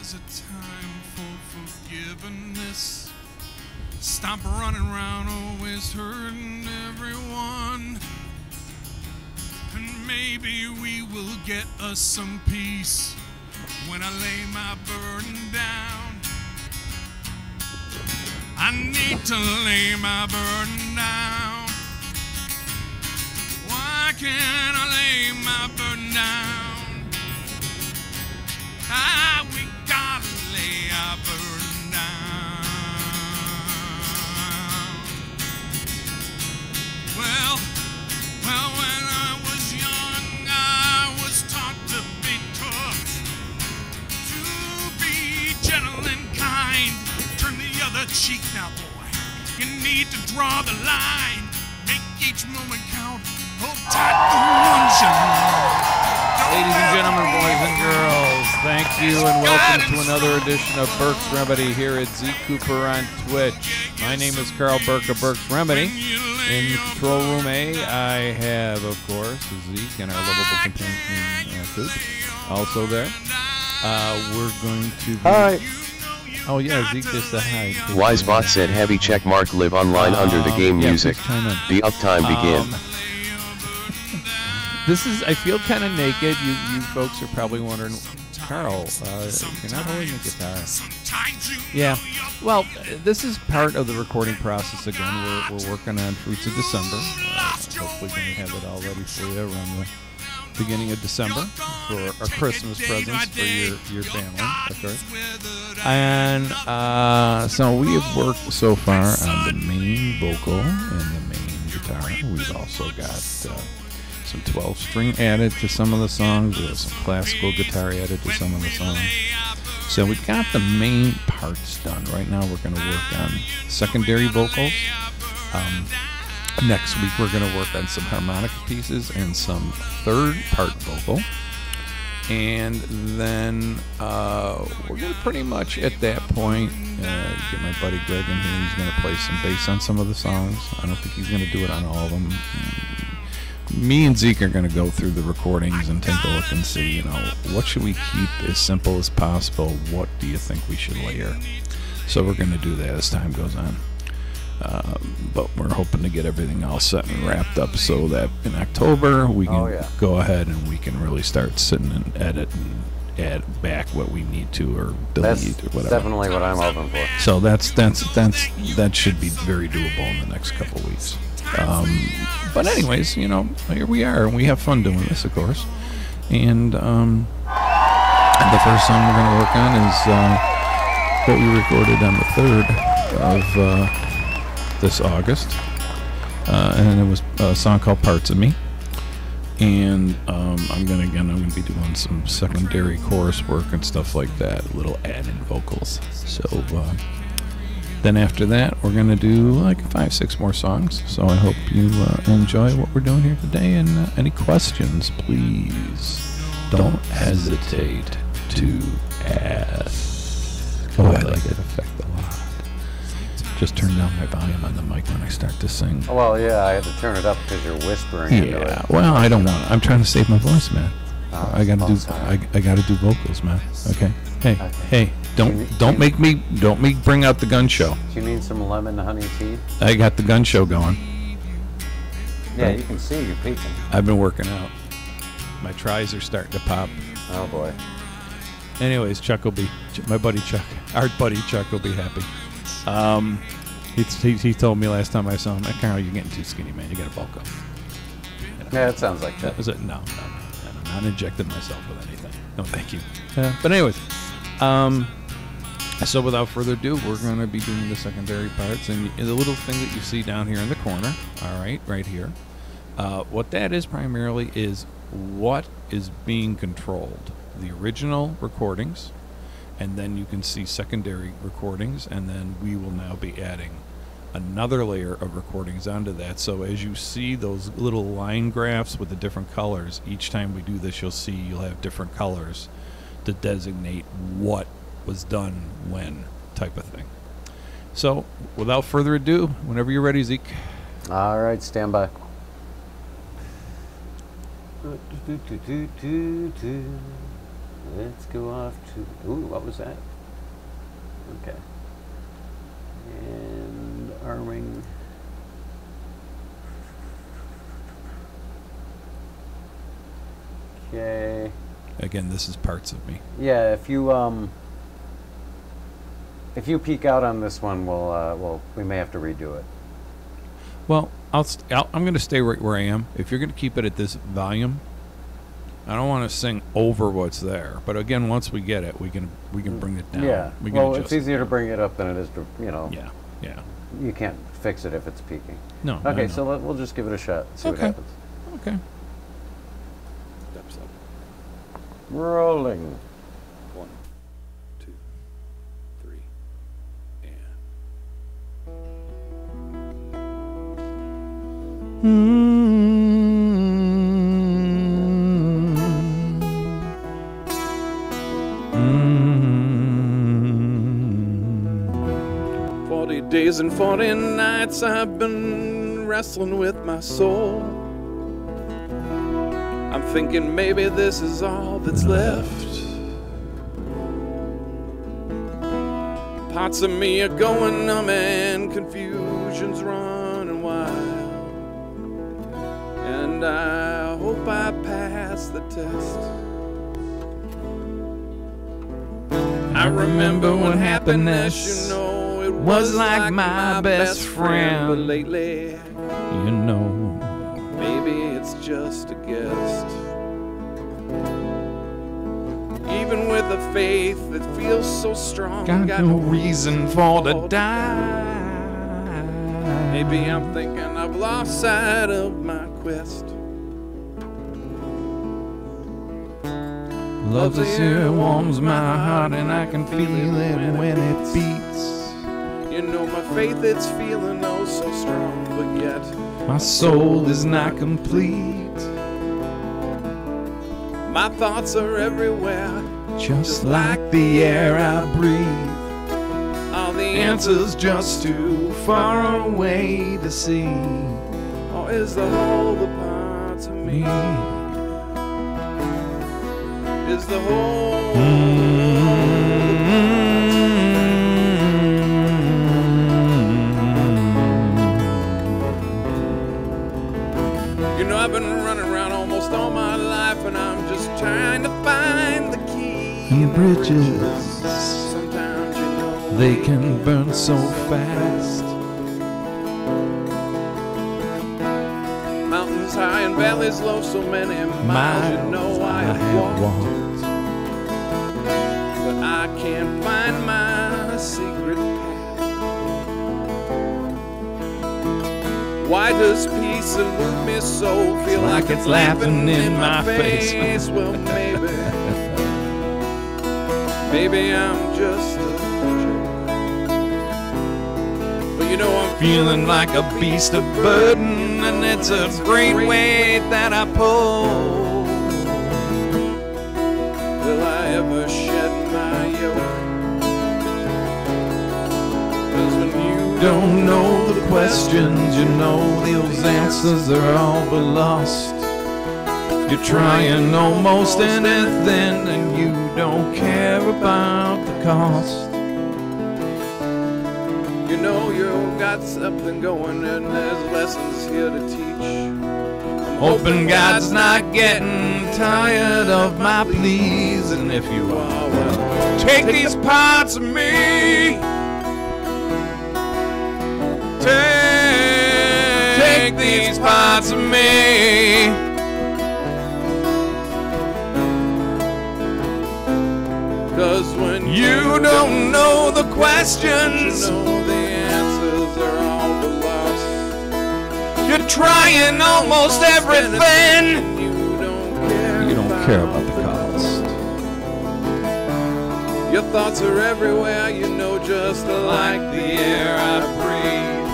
is a time for forgiveness. Stop running around always hurting everyone. And maybe we will get us some peace when I lay my burden down. I need to lay my burden down. Why can't I lay my burden down? We gotta lay our burden down. Well, when I was young, I was taught to be tough, to be gentle and kind. Turn the other cheek now, boy. You need to draw the line. Make each moment count. Hold tight the ones you love. Ladies and gentlemen, boys and girls, thank you and welcome to another edition of Burkes Remedy here at Zeke Cooper on Twitch. My name is Carl Burke of Burkes Remedy. In the control room A, I have, of course, Zeke and our lovable companion, Coop, also there. We're going to be... Hi. Oh, yeah, Zeke just said hi. Wisebot said heavy check mark live online under the game music. The uptime begin. This is, I feel kind of naked. You folks are probably wondering, Carl, you're not holding a guitar. Yeah. Well, this is part of the recording process again. We're working on Fruits of December. Hopefully going to have it all ready for you around the beginning of December for our Christmas presents for your family, of course. And so we have worked so far on the main vocal and the main guitar. We've also got some 12-string added to some of the songs. We have some classical guitar added to some of the songs. So we've got the main parts done. Right now we're going to work on secondary vocals. Next week we're going to work on some harmonica pieces and some third-part vocal. And then we're going to pretty much at that point get my buddy Greg in here. He's going to play some bass on some of the songs. I don't think he's going to do it on all of them. Me and Zeke are going to go through the recordings and take a look and see, you know, what should we keep as simple as possible? What do you think we should layer? So we're going to do that as time goes on. But we're hoping to get everything all set and wrapped up so that in October we can go ahead and we can really start sitting and edit and add back what we need to or delete or whatever. Definitely what I'm hoping for. So that should be very doable in the next couple of weeks. But anyways, you know, here we are, and we have fun doing this, of course. And the first song we're going to work on is what we recorded on the 3rd of this August, and it was a song called "Parts of Me." And I'm gonna be doing some secondary chorus work and stuff like that, little add-in vocals. So. Then after that, we're going to do like 5-6 more songs. So I hope you enjoy what we're doing here today. And any questions, please don't hesitate to ask. Oh, I like that effect a lot. Just turn down my volume on the mic when I start to sing. Well, yeah, I had to turn it up because you're whispering. Yeah, well, I don't want. I'm trying to save my voice, man. I gotta do vocals, man. Okay. Hey. Don't make me bring out the gun show. Do you need some lemon honey tea? I got the gun show going. Yeah, you can see you're peeking. I've been working out. My tries are starting to pop. Oh boy. Anyways, Chuck will be my buddy Chuck. Our buddy Chuck will be happy. He told me last time I saw him, Carl, you're getting too skinny, man. You got to bulk up. Yeah, it sounds like that. Was it? No. I'm not injecting myself with anything. No, thank you. But anyways. So without further ado, we're going to be doing the secondary parts, and the little thing that you see down here in the corner, all right, right here, what that is primarily is what is being controlled. The original recordings, and then you can see secondary recordings, and then we will now be adding another layer of recordings onto that. So as you see those little line graphs with the different colors, each time we do this, you'll have different colors to designate what was done when, type of thing. So without further ado, whenever you're ready, Zeke. All right, stand by. Let's go off to... Ooh, what was that? Okay. And arming... Okay. Again, this is parts of me. Yeah, if you peek out on this one, we may have to redo it. Well, I'm going to stay right where I am. If you're going to keep it at this volume, I don't want to sing over what's there. But again, once we get it, we can bring it down. Yeah. We can Well, adjust it's easier to bring it up than it is to, Yeah. Yeah. You can't fix it if it's peaking. No. Okay, I know. so we'll just give it a shot. See what Okay. happens. Okay. Steps up. Rolling. 1, 2, 3, and. Mm-hmm. 40 days and 40 nights I've been wrestling with my soul. I'm thinking maybe this is all that's left. Parts of me are going numb and confusion's running wild. And I hope I pass the test. I remember when happiness, you know, it was like my best friend. But lately, You know. maybe it's just a guest. Even with a faith that feels so strong, Got no reason for to die. Maybe I'm thinking I've lost sight of my quest. Love this here warms my heart and I can feel it when it beats. You know my faith, it's feeling oh so strong, but yet My soul is not complete. my thoughts are everywhere, Just like the air I breathe. all the Answers just too far away to see. or is the whole the parts of me? Is the whole You know I've been running around almost all my life, and I'm just trying to find the key. And bridges, Sometimes you know they can burn so fast. mountains high and valleys low, so many miles you know I have walked, but I can't find my secret path. Why does peace elude me so? Feel like it's laughing in my face. Well, maybe I'm just a joke. But you know I'm Feeling like a beast of burden, and it's a great weight that I pull. Will I ever shed my yoke? 'Cause when you Don't know the questions, you know those answers are all but lost. You're trying almost anything, and you don't care about the cost. You know you've got something going, and there's lessons here to teach. I'm Hoping God's not getting tired of my pleas, and if you are, well, take these parts of me. Take these parts of me. 'Cause when You don't know the questions. you know the answers are all but lost. You're trying almost everything. You don't care about the cost. Your thoughts are everywhere, you know, just like the air I breathe.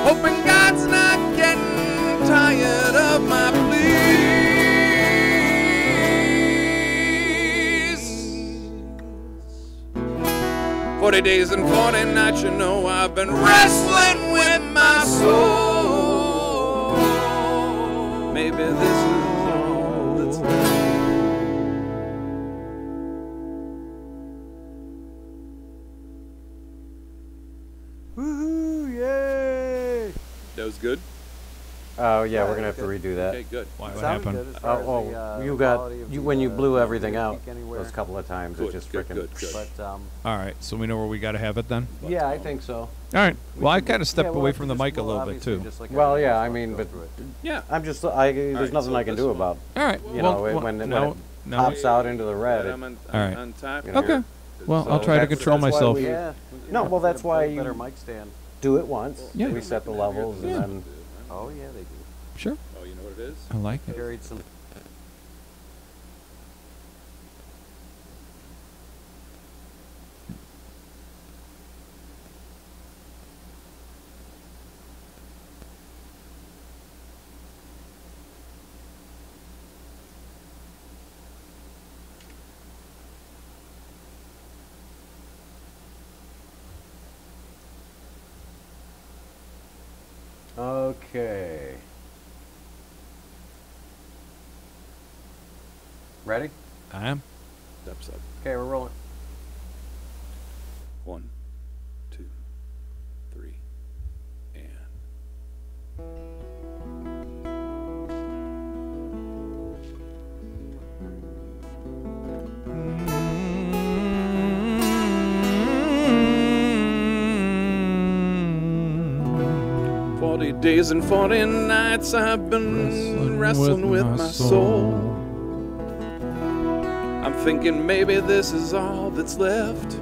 Hoping God's not getting tired of my pleas. 40 days and 40 nights, you know, I've been wrestling with my soul. Maybe this is all that's left. Woohoo! Yay! That was good? Oh, yeah, we're going to have to redo that. Okay, good. What Sounded happened? good as far as the, you got, quality of when the, you blew everything the out peak anywhere. those couple of times, Good, it just good, freaking... good, good. But, All right, so we know where we got to have it then? Yeah, I think so. All right. Well, I kind of stepped yeah, well, away from the just- mic a well, little bit, obviously too. just like Well, everything yeah, else, I mean, go but through it. Yeah. I'm just, there's right, nothing so I can this do one. about, All right. you well, know, well, when it no, pops out into the red. I'm on All right. on top You know, Okay. here. Well, So I'll try to that's- control that's why myself. we- Yeah. No, well, that's why a better you- mic stand. Do it once, Yeah. reset the levels, and Yeah. then... Oh yeah, they do. Sure. Oh, you know what it is? I like it. Carried some. Okay. Ready? I am. Steps up. Okay, we're rolling. 1, 2, 3, and 40 days and 40 nights I've been wrestling with my soul. I'm thinking maybe this is all that's left.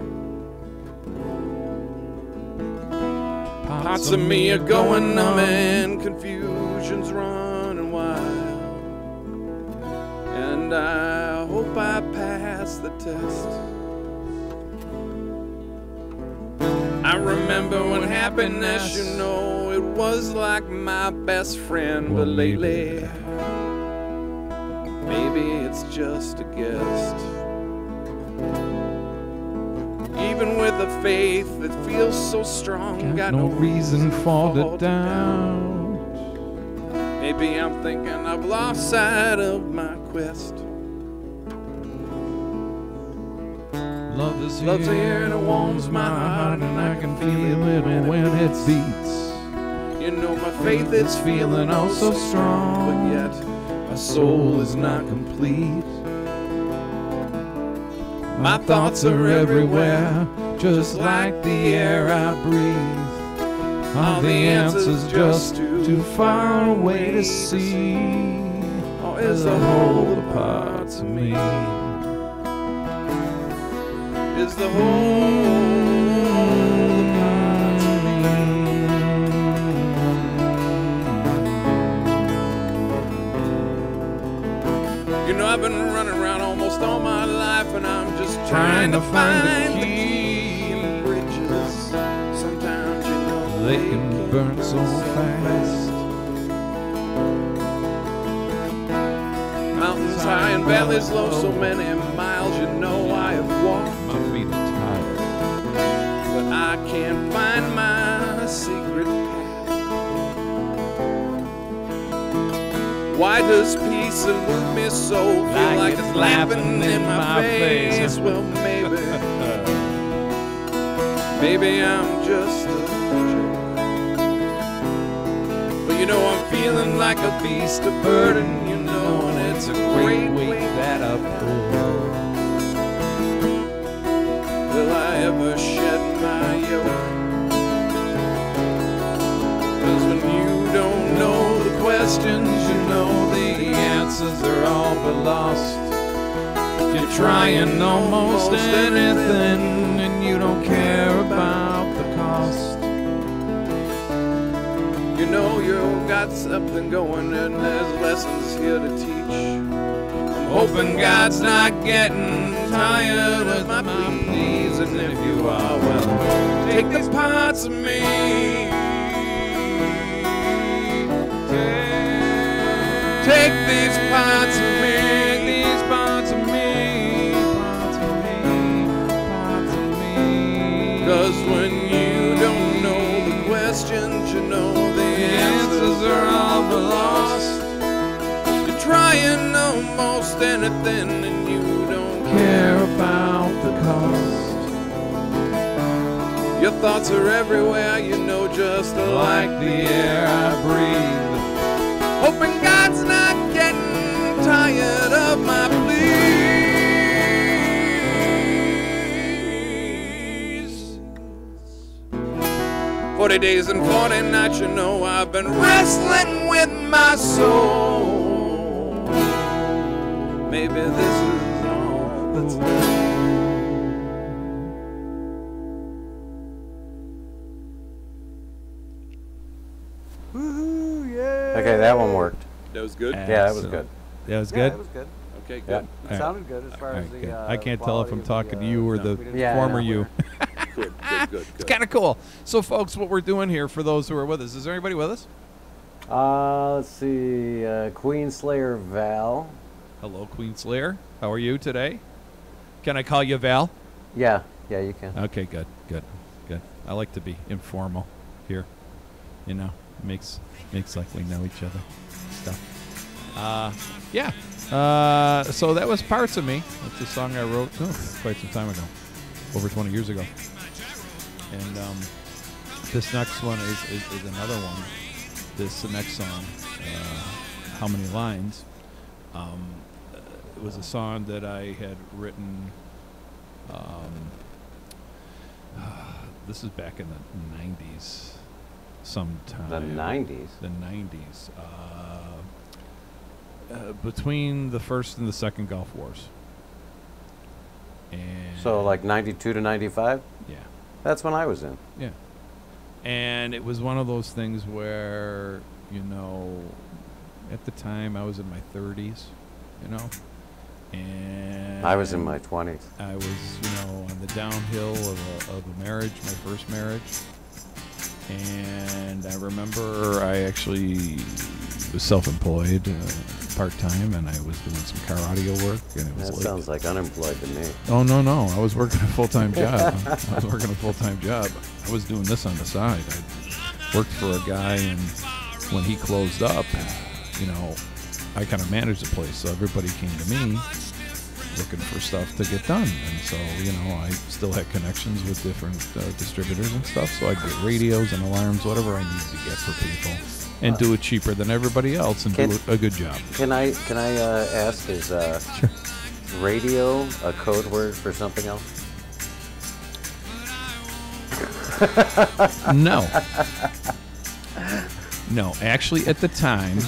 Parts of me are going numb and confusion's running wild. And I hope I pass the test. I remember when happiness, you know, it was like my best friend. But lately, maybe it's just a guest. Even with a faith that feels so strong, got no reason for the doubt. Maybe I'm thinking I've lost sight of my quest. Love's Love's here and it warms my heart, and I can feel it when it beats. You know my faith is feeling oh so strong, but yet my soul is not complete. My thoughts are everywhere, just like the air I breathe. Are the answers just too far away to see? Or is the whole a part of me? Is the whole a part of me? You know I've been running around almost all my life, and I'm just trying to find the key in bridges. Sometimes you know They can burn so fast. Mountains high and valleys low, so many miles you know I have walked. My feet are tired. But I can't find my secret path. Why does peace elude me so? Feel like it's laughing in my face. Well, maybe I'm just a joke. But you know I'm feeling like a beast of burden, you know, and it's a great weight that I pull. Will I ever shed my yoke? 'Cause when you don't know the questions, you know the answers are all but lost. You're trying almost anything, and you don't care about the cost. You know you've got something going, and there's lessons here to teach. I'm hoping God's not getting tired of my pleas, and if you are, well, take the parts of me. Take these parts of me, these parts of me, parts of me, parts of me. 'Cause when you don't know the questions, you know the answers are all but lost. You're trying almost anything, and you don't care about the cost. Your thoughts are everywhere, you know, just like the air I breathe. Hoping God's not getting tired of my pleas. 40 days and 40 nights, you know, I've been wrestling with my soul. Maybe this is all that's left. Okay, that one worked. That was good? Yeah, that was good. That was Yeah, good? it was good. Okay, Yeah. good. It sounded good as far as Alright, the. good. I can't tell if I'm quality talking of to you or no, the we didn't- Yeah, former yeah, you. Good. It's kind of cool. So, folks, what we're doing here, for those who are with us, is there anybody with us? Let's see. Queen Slayer Val. Hello, Queen Slayer. How are you today? Can I call you Val? Yeah, you can. Okay, good. I like to be informal here. You know, makes like we know each other. Stuff. Yeah. So that was Parts of Me. That's a song I wrote quite some time ago, over 20 years ago. And this next one is another one. This next song, How Many Lines? It was a song that I had written. This is back in the 90s, sometime. The 90s? The 90s. Between the first and the second Gulf Wars. And So like 92 to 95? yeah. That's when I was in. Yeah. And it was one of those things where, you know, at the time I was in my 30s, you know, and I was in my 20s. I was, you know, on the downhill of a marriage, my first marriage. And I remember I actually was self-employed, part-time, and I was doing some car audio work. And it was That sounds like unemployed to me. Oh, no. I was working a full-time job. I was doing this on the side. I worked for a guy, and when he closed up, you know, I kind of managed the place. So everybody came to me looking for stuff to get done. And so, you know, I still had connections with different distributors and stuff. So I'd get radios and alarms, whatever I needed to get for people, and do it cheaper than everybody else and do a good job. Can I ask, is radio a code word for something else? No, actually, at the time,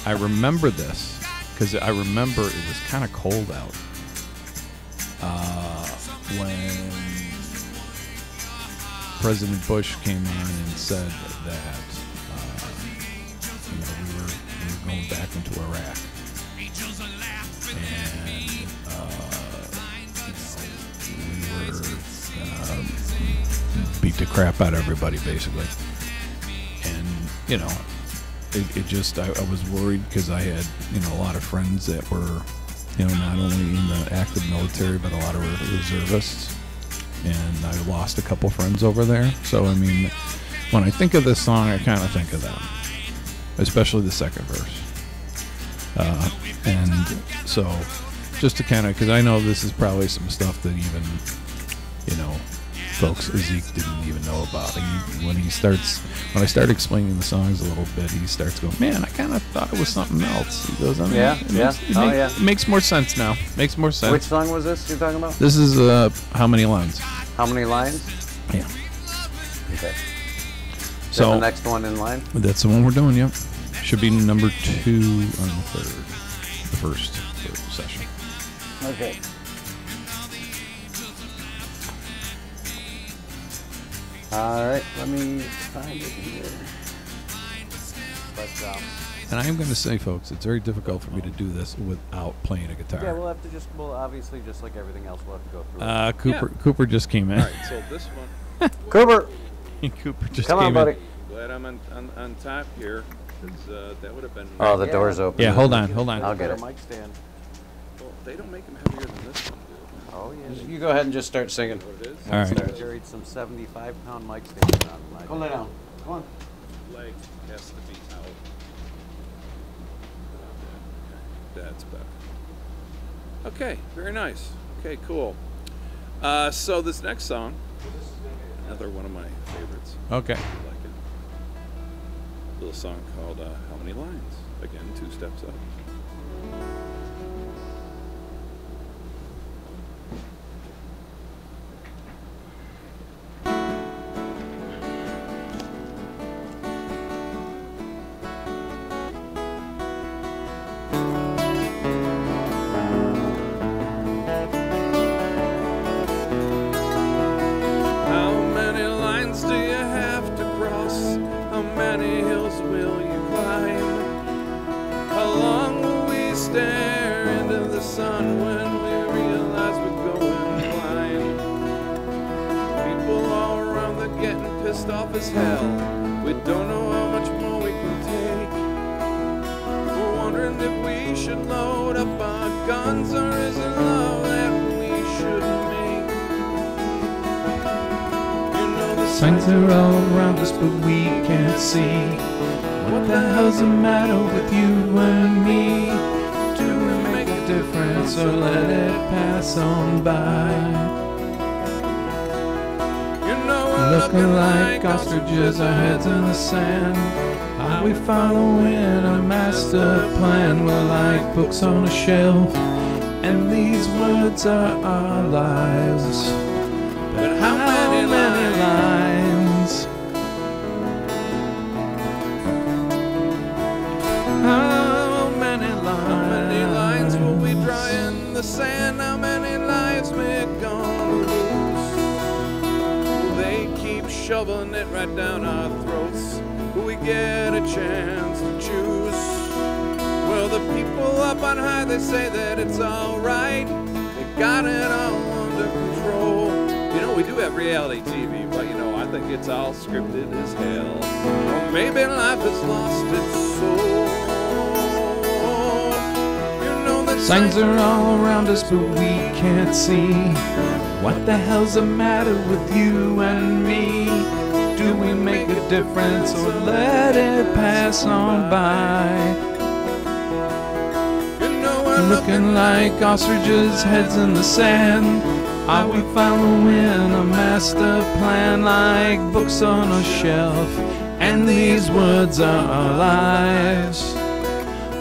I remember this because I remember it was kind of cold out when President Bush came in and said that you know, we were going back into Iraq, and you know, we were gonna beat the crap out of everybody, basically. And you know, it just I was worried because I had, you know, a lot of friends that were, you know, not only in the active military but a lot of reservists, and I lost a couple friends over there. So I mean, when I think of this song, I kind of think of them, especially the second verse. And so, just to kind of, because I know this is probably some stuff that even, you know, folks Zeke didn't even know about. When I start explaining the songs a little bit, he starts going, "Man, I kind of thought it was something else." He goes, "I mean, it makes more sense now. Makes more sense." Which song was this you're talking about? This is How Many Lines? How Many Lines? Yeah. Okay. So the next one in line? That's the one we're doing. Yep. Should be number 2 on the first session. Okay. All right, let me find it here. But And I am going to say, folks, it's very difficult for me to do this without playing a guitar. yeah, we'll have to we'll obviously, just like everything else, we'll have to go through it. Cooper just came in. All right, so this one, Cooper, Cooper just come came on, buddy. in. glad I'm on top here, because that would have been... Oh, the door's open. Yeah, hold on. I'll get it. Mic stand. Well, they don't make them heavier than this one, do Oh, yeah. You go ahead and just start singing. they? What it is? All right. I carried some 75-pound mic stands on my. Go lay down. Come on. Leg has to be out. That's better. Okay, very nice. Okay, cool. So this next song, Another one of my favorites. Okay. I like it. A little song called How Many Lines? Again, 2 steps up. Off as hell. We don't know how much more we can take. We're wondering if we should load up our guns, or is it love that we should make? You know the signs are all around us, but we can't see. What the hell's the matter with you and me? Do we make a difference, or let it pass on by? Looking like ostriches, our heads in the sand. Are we following a master plan? We're like books on a shelf, and these words are our lives. But how many lines? How many lines? How many lines will we draw in the sand? How many lives we're gonna lose? Shoveling it right down our throats. Will we get a chance to choose? Well, the people up on high, they say that it's alright. They got it all under control. You know, we do have reality TV, but you know, I think it's all scripted as hell. Or maybe life has lost its soul. You know that signs are all around us, but we can't see. What the hell's the matter with you and me? Do we make a difference, or let it pass on by? You know we're looking like ostriches, heads in the sand. Are we following a master plan, like books on a shelf? And these words are our lives.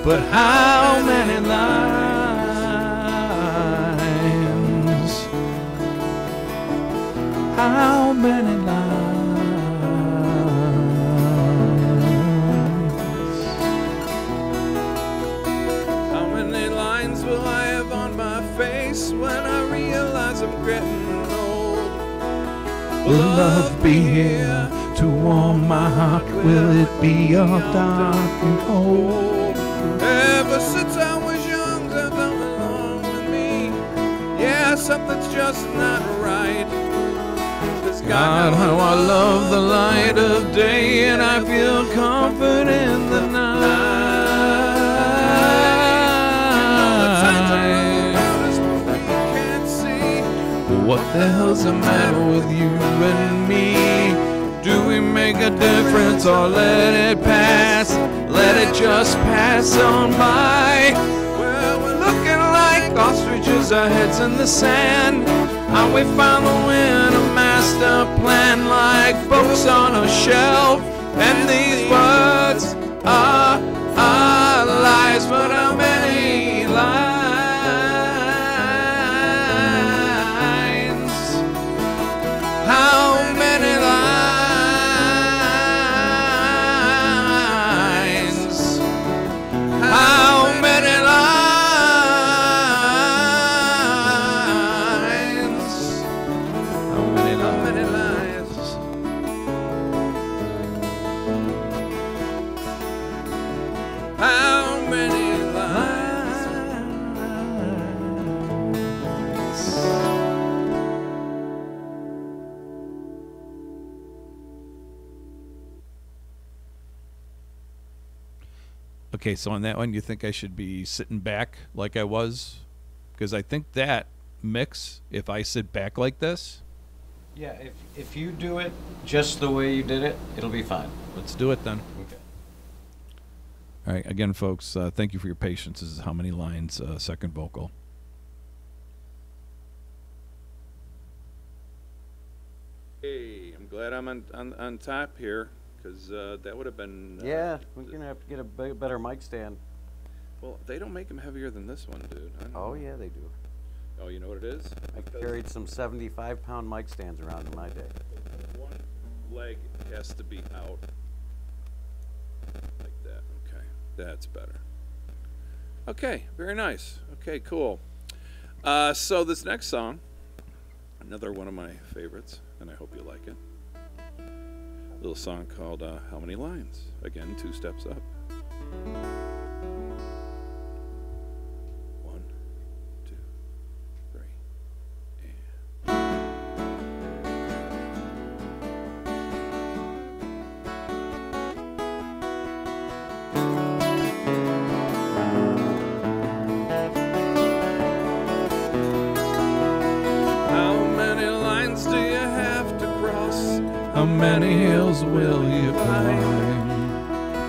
But how many lives? How many lines? How many lines will I have on my face when I realize I'm getting old? Will love be here to warm my heart? Will it be all dark and cold? Ever since I was young, they've come along with me. Yeah, something's just not right. God, how I love the light of day, and I feel comfort in the night. What the hell's the matter with you and me? Do we make a difference, or let it pass? Let it just pass on by. Well, we're looking like ostriches, our heads in the sand. Are we following a master plan, like books on a shelf? And these words are our lives, but how many lines? How many lines? How many lines? How many lines? How many lines? Okay, so on that one, you think I should be sitting back like I was? Because I think that mix, if I sit back like this, Yeah, if you do it just the way you did it, it'll be fine. let's do it then. Okay. All right, again, folks, thank you for your patience. This is How Many Lines, second vocal. Hey, I'm I'm glad I'm on top here, because that would have been... yeah, we're going to have to get a better mic stand. Well, they don't make them heavier than this one, dude. Oh, yeah, they do. Oh, you know what it is? I carried some 75-pound mic stands around in my day. One leg has to be out like that. Okay, that's better. Okay, very nice. Okay, cool. So this next song, another one of my favorites, and I hope you like it. A little song called How Many Lines? Again, 2 steps up. 1, 2, 3, and... How many hills will you climb?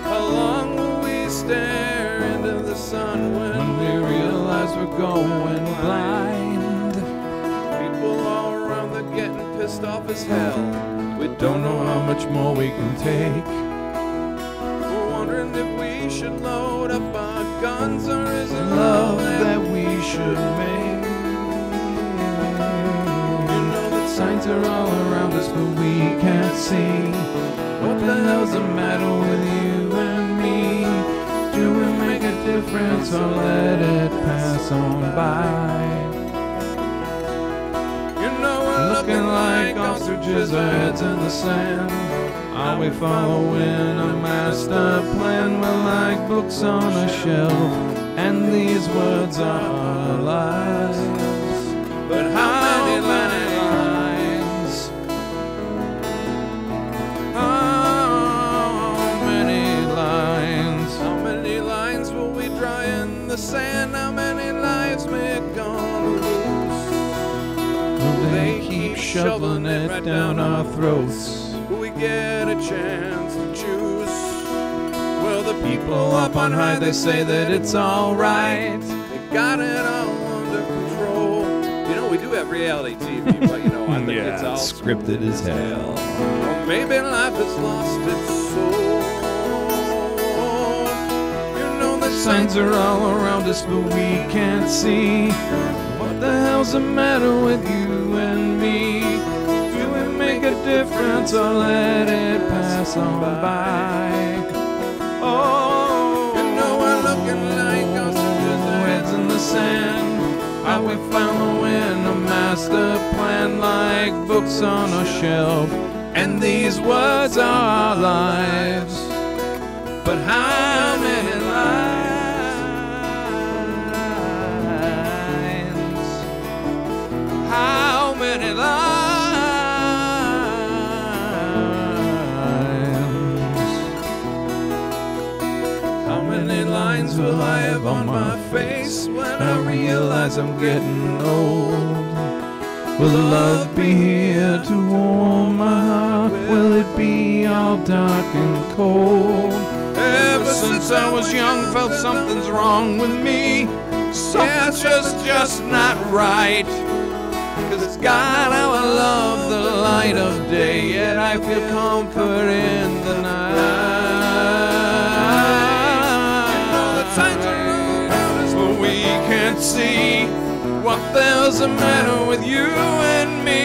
How long will we stare into the sun when we realize we're going blind? People all around, they're getting pissed off as hell. We don't know how much more we can take. We're wondering if we should load up our guns, or is it love that we should make? Signs are all around us, but we can't see. What the hell's the matter with you and me? Do we make a difference or let it pass on by? You know we're looking like ostriches, our heads in the sand. Are we following a master plan? We're like books on a shelf, and these words are our lives. But how many lines? Sand, how many lives we're gonna lose? Will they keep shoveling it down our throats? Will we get a chance to choose? Well, the people up on high, they say that it's alright. They got it all under control. You know, we do have reality TV, but you know, I think it's all scripted as hell. Or maybe life has lost its soul. Signs are all around us, but we can't see. What the hell's the matter with you and me? Do we make a difference or let it pass on by? Oh, you know we're looking like ostriches, heads in the sand. Are we following a master plan like books on a shelf? And these words are our lives. But how many lives? How many lines? How many lines will I have on my face when I realize I'm getting old? Will love be here to warm my heart? Will it be all dark and cold? Ever since I was young, felt something's wrong with me. Something's just not right. 'Cause God, how I love the light of day, yet I feel comfort in the night. You know the signs are around us, but we can't see. What the hell's the matter with you and me?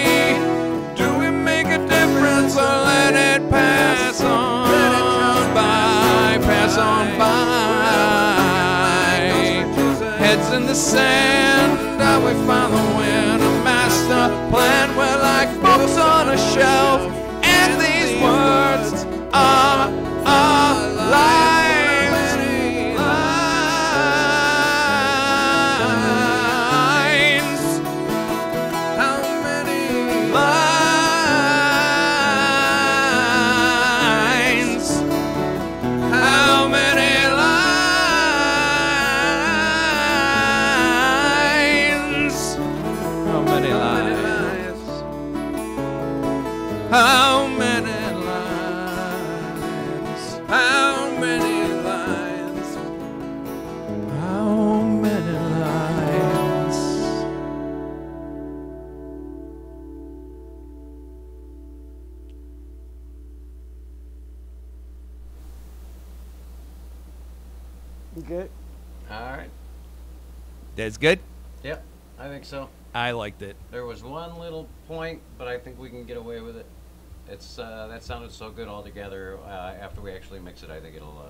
Do we make a difference or let it pass on by? Pass on by. Heads in the sand, are we following a master plan? We're like books on a shelf, and these words are our lives. How many lines? How many lines? How many lines? How many lines? How many lines? How many lines? Good. All right. That's good? Yep, I think so. I liked it. There was one little point, but I think we can get away with it. It's that sounded so good all together. After we actually mix it, I think it'll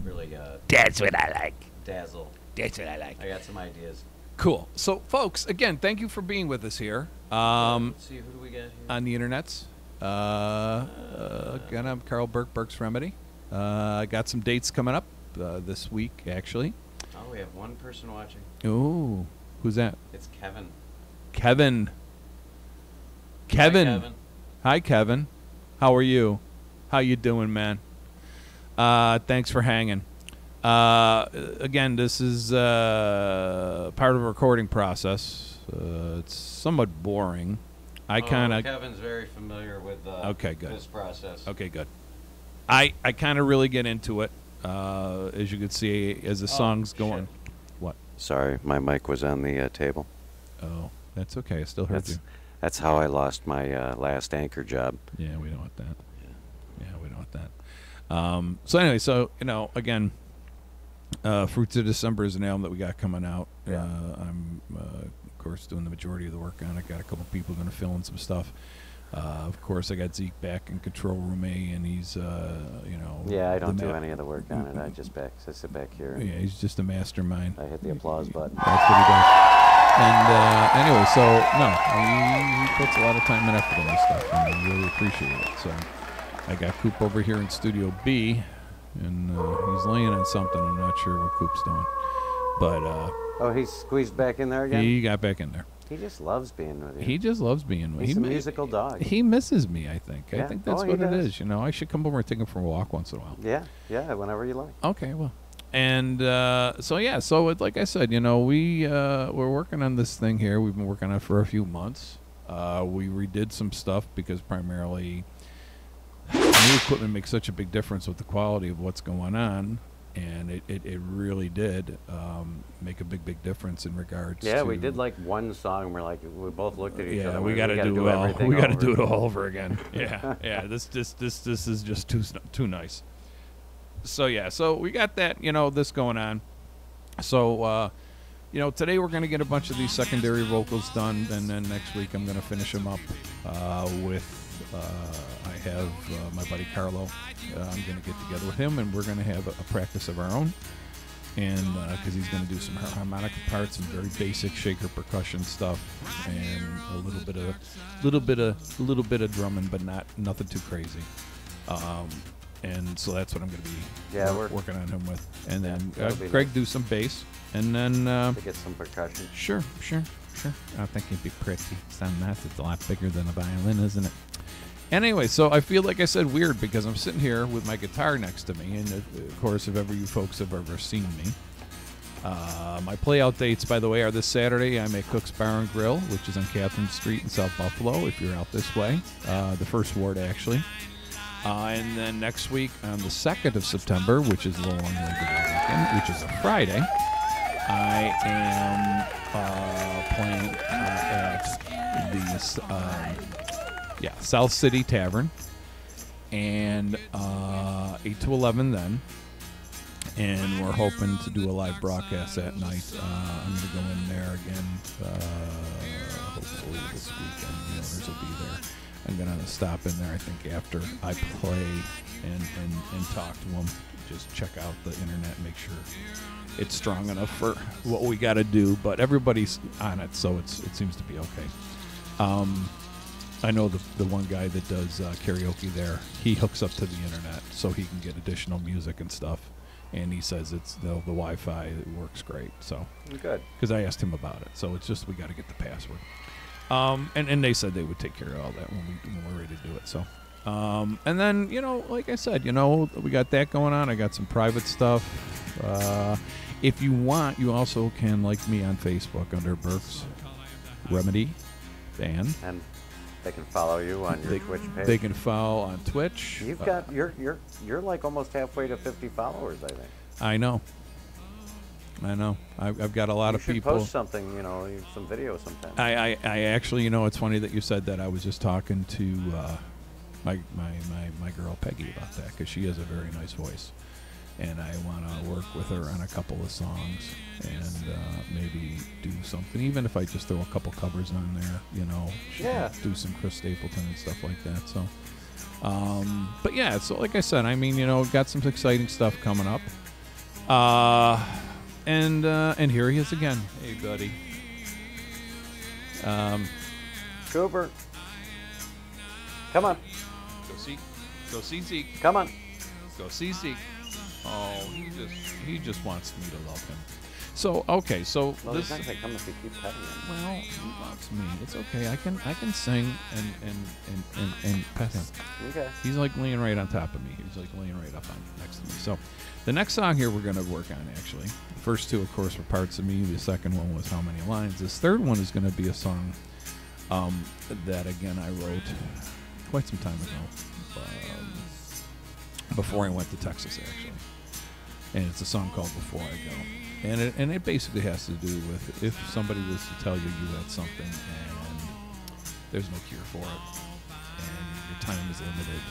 really That's what I like. dazzle. That's what I like. I got some ideas. Cool. So, folks, again, thank you for being with us here. Let's see, who do we got here? On the internets. Again, I'm Carl Burke, Burke's Remedy. I got some dates coming up this week, actually. Oh, we have one person watching. Ooh, who's that? It's Kevin. Kevin. Hi, Kevin. Hi, Kevin. How are you? How you doing, man? Thanks for hanging. Again, this is part of a recording process. It's somewhat boring. Kevin's very familiar with okay, good. this process. Okay, good. I kind of really get into it, as you can see, as the song's going. Shit. What? Sorry, my mic was on the table. Oh, that's okay. I still heard you. That's how I lost my last anchor job. Yeah, we don't want that. Yeah, we don't want that. So anyway, again, Fruits of December is an album that we got coming out. Yeah. I'm, of course, doing the majority of the work on it. Got a couple people going to fill in some stuff. Of course, I got Zeke back in control room A, and he's, Yeah, I don't do any of the work on it. I sit back here. Yeah, he's just a mastermind. I hit the applause button. That's what he does. And anyway, so no, he puts a lot of time and effort in this stuff, and I really appreciate it. So I got Coop over here in Studio B, and he's laying on something. I'm not sure what Coop's doing, but oh, he's squeezed back in there again. He got back in there. He just loves being with you. He just loves being with you. He's a musical dog. He misses me, I think. Yeah. I think that's Oh, what he it does. is. I should come over and take him for a walk once in a while. Yeah, whenever you like. Okay, well. And like I said, we're working on this thing here. We've been working on it for a few months. We redid some stuff because primarily new equipment makes such a big difference with the quality of what's going on. And it really did make a big difference in regards to... Yeah, we did like one song. We both looked at each other. Yeah, we got to do everything. We got to do it all over again. Yeah. This is just too nice. So we got that, this going on. So, today we're going to get a bunch of these secondary vocals done, and then next week I'm going to finish them up I have my buddy Carlo. I'm going to get together with him, and we're going to have a practice of our own. And because he's going to do some harmonica parts, some very basic shaker percussion stuff, and a little bit of drumming, but nothing too crazy. And so that's what I'm going to be working on him with. And then Greg do some bass, and then to get some percussion. Sure. I think it'd be pretty. Sound nice. It's a lot bigger than a violin, isn't it? Anyway, so I feel like I said weird because I'm sitting here with my guitar next to me, and of course, if ever you folks have ever seen me, my playout dates, by the way, are this Saturday. I'm at Cook's Bar and Grill, which is on Catherine Street in South Buffalo, if you're out this way, the first ward, actually. And then next week, on the 2nd of September, which is the long Labor Day weekend, which is a Friday, I am playing at the South City Tavern, and 8 to 11 then. And we're hoping to do a live broadcast that night. I'm going to go in there again, hopefully this weekend. The owners will be there. I'm going to stop in there, I think, after I play and talk to them. Just check out the internet, make sure it's strong enough for what we got to do. But everybody's on it, so it seems to be okay. I know the one guy that does karaoke there, he hooks up to the internet so he can get additional music and stuff. And he says it's the Wi-Fi works great. So good, because I asked him about it. So it's just we got to get the password. And they said they would take care of all that when we're ready to do it. So, and then like I said, we got that going on. I got some private stuff. If you want, you also can like me on Facebook under Burkes Remedy Band. And they can follow you on your Twitch page. They can follow on Twitch. You've got you're like almost halfway to 50 followers, I think. I know. I've got a lot of people. You should post something, some video sometime. I actually, it's funny that you said that. I was just talking to my girl Peggy about that because she has a very nice voice, and I want to work with her on a couple of songs and maybe do something, even if I just throw a couple covers on there, you know. She can do some Chris Stapleton and stuff like that. So, but yeah, so like I said, I mean, you know, got some exciting stuff coming up. And here he is again. Hey, buddy. Cooper. Come on. Go see Zeke. Come on. Go see Zeke. Oh, he just wants me to love him. So okay, so Well, this. he's not gonna come if he keeps petting him. Well, he loves me. It's okay. I can sing and pet him. Okay. He's like laying right on top of me. He's like laying right up on next to me. So, the next song here we're gonna work on actually. The first two, of course, were Parts of Me. The second one was How Many Lines. This third one is gonna be a song that again I wrote quite some time ago, before I went to Texas actually, and it's a song called Before I Go. And it basically has to do with if somebody was to tell you you had something and there's no cure for it and your time is limited,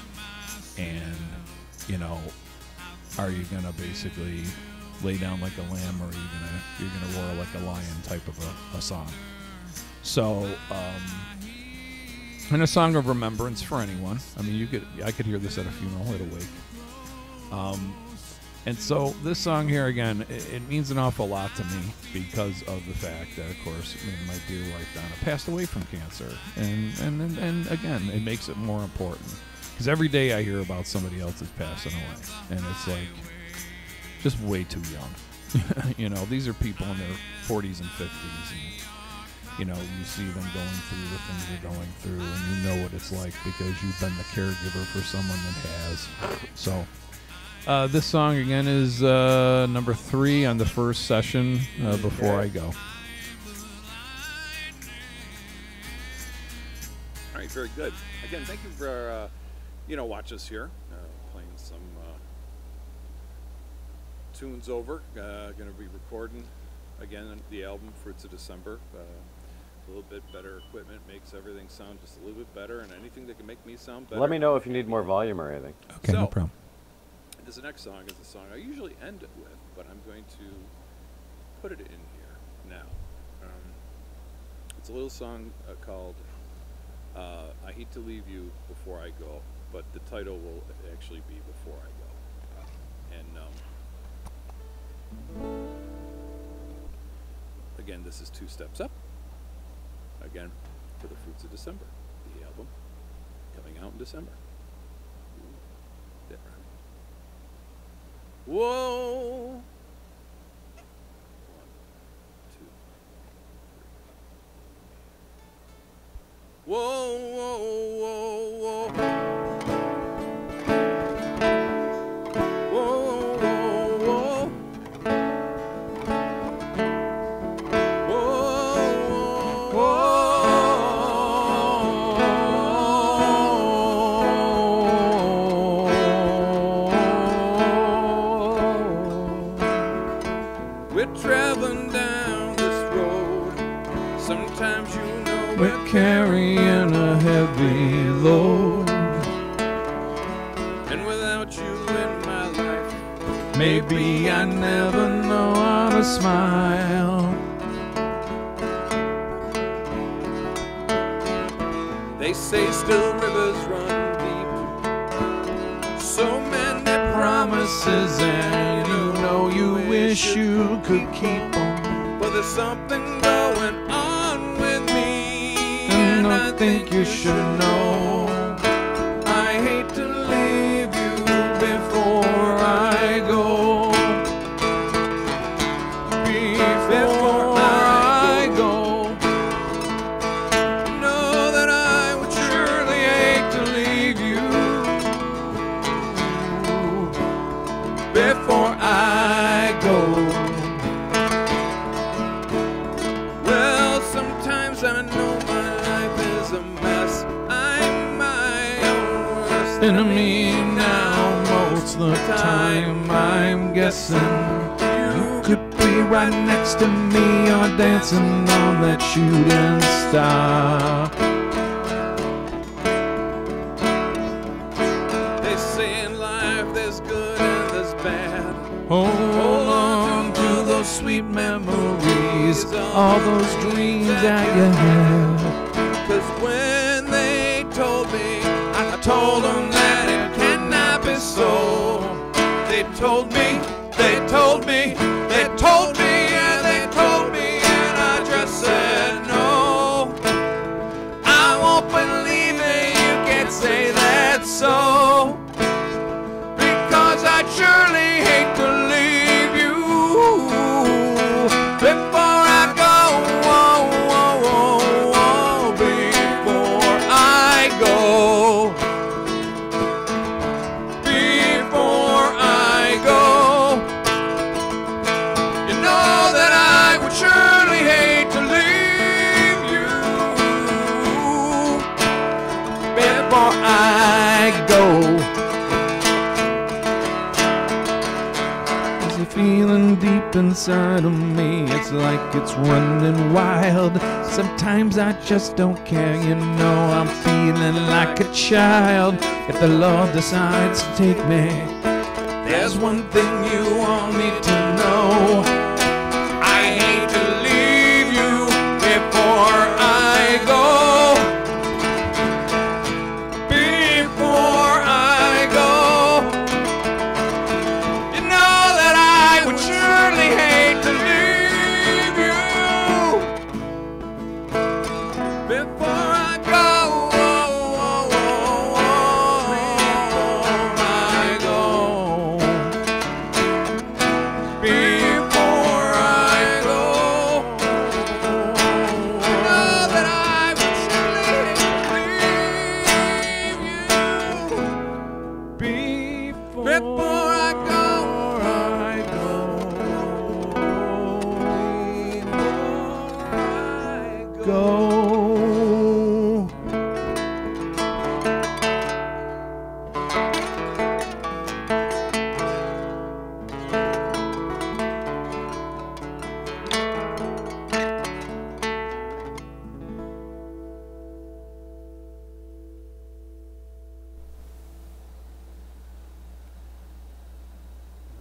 and you know, are you gonna basically lay down like a lamb, or are you're gonna roar like a lion type of a song. So and a song of remembrance for anyone. I mean, I could hear this at a funeral, at a wake. And so this song here, again, it means an awful lot to me because of the fact that, of course, my dear wife Donna passed away from cancer. And again, it makes it more important. Because every day I hear about somebody else that's passing away. And it's like, just way too young. You know, these are people in their 40s and 50s. And, you know, you see them going through the things they're going through. And you know what it's like because you've been the caregiver for someone that has. So... this song, again, is number 3 on the first session, Before I Go. All right, very good. Again, thank you for, watch us here, playing some tunes over. Going to be recording, again, the album, Fruits of December. A little bit better equipment makes everything sound just a little bit better, and anything that can make me sound better. Let me know if you need more volume or anything. Okay, no problem. This next song is a song I usually end it with, but I'm going to put it in here now. It's a little song called I Hate to Leave You Before I Go, but the title will actually be Before I Go. And again, this is 2 Steps Up. Again, for the Fruits of December, the album coming out in December. That rhyme. Whoa! 1, 2, 3. Whoa, whoa, whoa, whoa. Whoa, whoa, whoa. Whoa, whoa. We're traveling down this road. Sometimes you know We're carrying a heavy load. and without you in my life, Maybe I never know how to smile. they say still rivers run deep. So many Promises, and you know you wish you could keep them. but there's something going on with me, And I think you should know. I hate to leave you Before I go, before I go, know that I would surely hate to leave you. Before I go, Well, sometimes I know my life is a mess. I'm my own worst enemy now most of the time. I'm guessing you could be right next to me or dancing on that shooting star. They say in life there's good and there's bad. Hold on to those sweet memories, all those dreams that you had. 'Cause when they told me, I told them that it cannot be so. They told me, they told me, they told me, and they told me, and I just said no. I won't believe it, you can't say that so. Because I'd surely hate to leave you before I go, before I go, before I go. You know that I would surely hate to leave you before I go. Is it feeling deep inside of me? It's like it's running wild. Sometimes I just don't care, you know. I'm feeling like a child. If the Lord decides to take me, there's one thing you all need to know. I hate to leave you before I go. Before I go. You know that I would surely hate to leave you before I go. Before I go. You know that I would surely hate to leave you before I go. Go.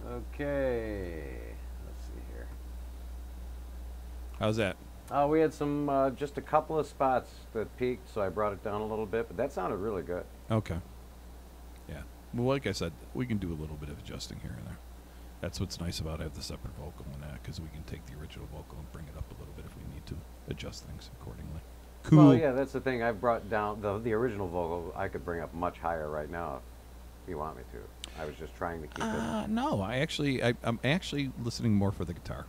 Okay, let's see here. How's that? We had some, just a couple of spots that peaked, so I brought it down a little bit, but that sounded really good. Okay. Yeah. Well, like I said, we can do a little bit of adjusting here and there. That's what's nice about having the separate vocal and that, because we can take the original vocal and bring it up a little bit if we need to, adjust things accordingly. Cool. Well, yeah, that's the thing. I brought down the original vocal. I could bring up much higher right now if you want me to. I was just trying to keep it. No, I'm actually listening more for the guitar.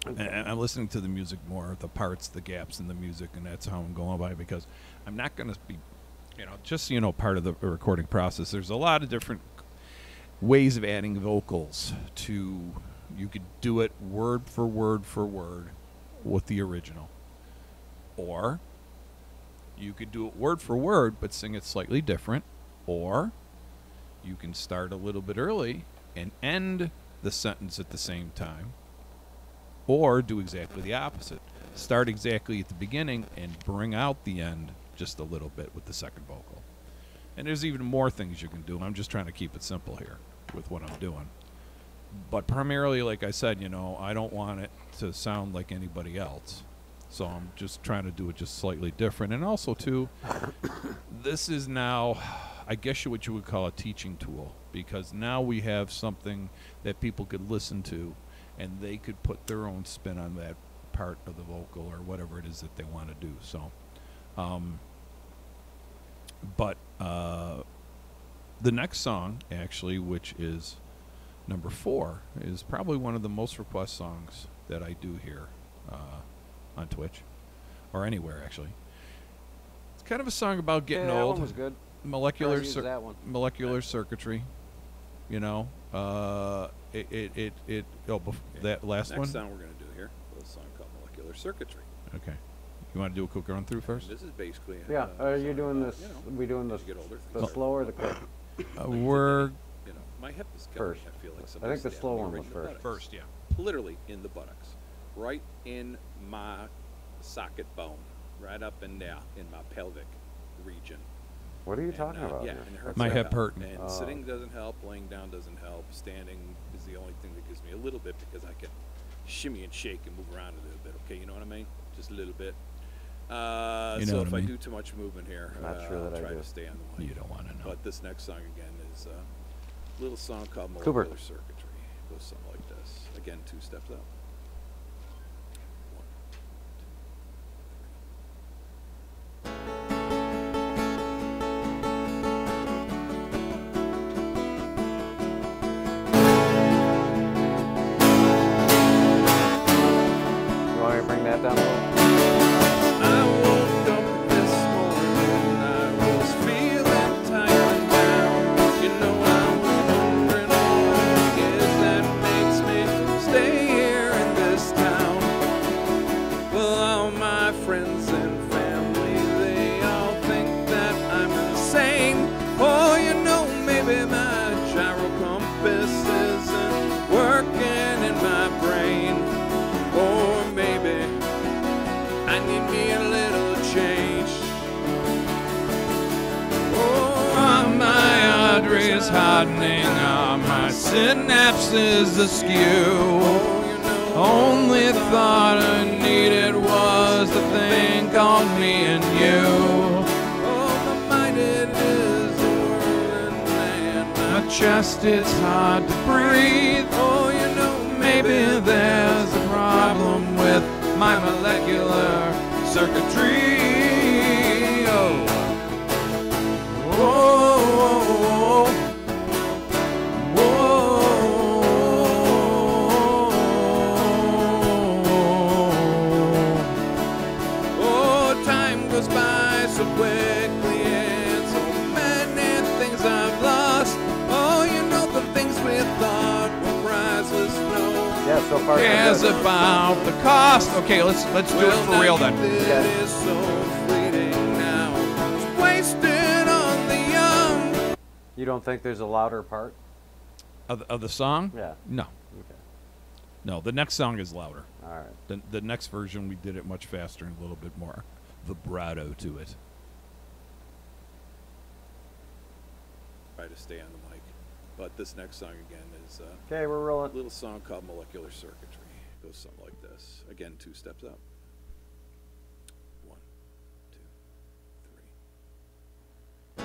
Okay. And I'm listening to the music more, the parts, the gaps in the music, and that's how I'm going by, because I'm not going to be, just, part of the recording process. There's a lot of different ways of adding vocals to, you could do it word for word for word with the original. Or you could do it word for word, but sing it slightly different. Or you can start a little bit early and end the sentence at the same time. Or do exactly the opposite. Start exactly at the beginning and bring out the end just a little bit with the second vocal. And there's even more things you can do. I'm just trying to keep it simple here with what I'm doing. But primarily, like I said, I don't want it to sound like anybody else. So I'm just trying to do it just slightly different. And also, too, this is now, I guess what you would call a teaching tool. Because now we have something that people could listen to, and they could put their own spin on that part of the vocal or whatever it is that they want to do. So, but the next song, actually, which is number 4, is probably one of the most request songs that I do here on Twitch, or anywhere, actually. It's kind of a song about getting that old. one was good. Molecular that one. molecular circuitry, that last one. Next song we're going to do here is a song called Molecular Circuitry. Okay, you want to do a quick run through first? This is basically Yeah, are you song doing about, this? We doing as this you get older, the things slow or the quick? We're my hip is killing me. First. I feel like I somebody think the stabbed slow me one right was in the first. buttocks. first, yeah. Literally in the buttocks, right in my socket bone, right up in there in my pelvic region. What are you talking about? Yeah, here? and it hurts My to hip help. hurting. And sitting doesn't help, laying down doesn't help, standing is the only thing that gives me a little bit because I can shimmy and shake and move around a little bit. Okay, you know what I mean? Just a little bit. You know So what if I I mean. do too much movement here, Not sure that I'll I try do. to stay on the mic. You don't want to know. But this next song again is a little song called Cooper. Molecular Circuitry. It goes something like this. Again, 2 steps up. 1, You want me to bring that down a little? I woke up this morning, I was feeling tired and down. You know, I was wondering what it is that makes me stay here in this town. Well, all my friends and family, they all think that I'm insane. Oh, you know, maybe my gyro compass isn't working in my brain. Or maybe I need me a little change. Oh, my arteries hardening, my synapses askew. Only thought I needed was the thing called me and you. Oh, my mind, it is a whirling, and my chest is hard to breathe. Oh, you know, maybe there's a problem with my molecular circuitry. Oh, whoa, oh, time goes by so quickly and so many things I've lost. Oh, you know, the things we thought were priceless, no. Yeah, so far. so Cares good. about the cost. Okay, let's do it for real then. It is so fleeting now. It's wasted on the young. You don't think there's a louder part? Of the song? Yeah. No, Okay. no. The next song is louder. All right. The next version we did it much faster and a little bit more vibrato to it. Try to stay on the mic. But this next song again is Okay, we're a rolling. little song called Molecular Circuitry. It goes something like this. Again, 2 steps up. 1, 2, 3.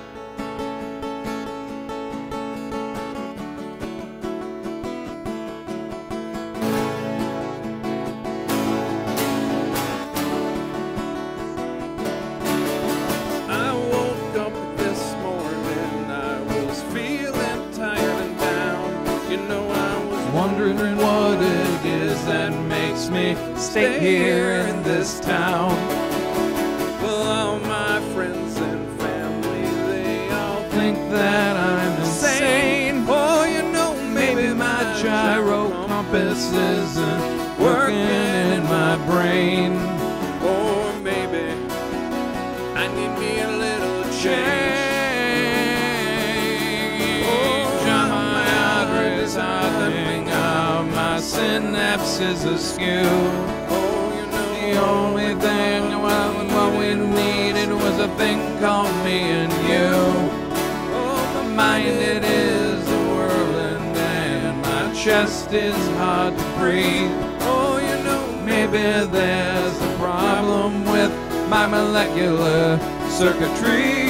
I woke up this morning, I was feeling tired and down. You know, I was Wondering what it is that makes me stay here in this town. well, all my friends and family, they all Think that I'm insane. Oh, you know, Maybe my gyro compass isn't working in my brain. Or maybe I need me a little change. My arteries hardening, my synapses askew. Oh, you know, The only thing what we needed was a thing called me and you. oh, My mind, it is a whirling, and my chest is hard to breathe. oh, you know, Maybe there's a problem with my molecular circuitry.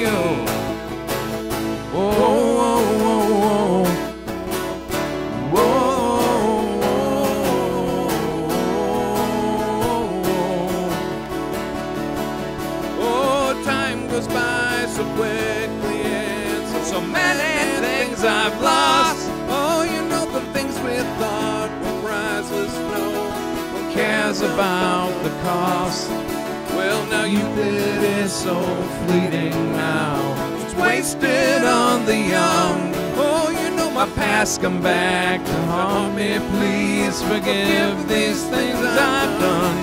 Oh, whoa, whoa, whoa, oh, time goes by so quickly and so many things I've lost. Oh, you know, the things we thought were priceless, no. Who cares about the cost? Well, now Youth, it is so fleeting now. It's wasted on the young. oh, you know, My past come back to haunt me. Please forgive these things I've done.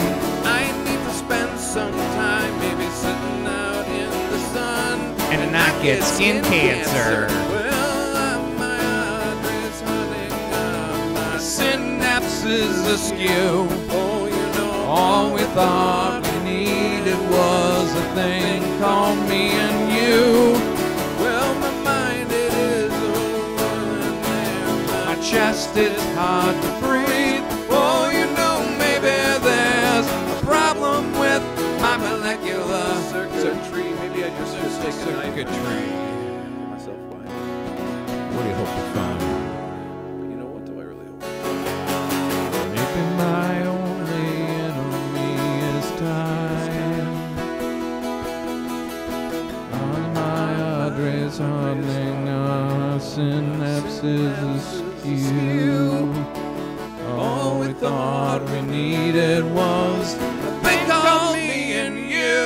I need to spend some time maybe sitting out in the sun And not get skin cancer. Well, my arteries hunting, my Synapses askew. oh, you know, All we thought we needed was a thing called me and you. Well, my mind, it is overwhelming there. My chest, it's hard to breathe. Oh, you know, maybe there's a problem with my molecular circuitry. Maybe I just take a circuitry. Get myself quiet. What do you hope to find? You know, what do I really hope? Maybe my only enemy is time. On my address, hardening our synapses askew. All we thought we needed was a thing called me and you.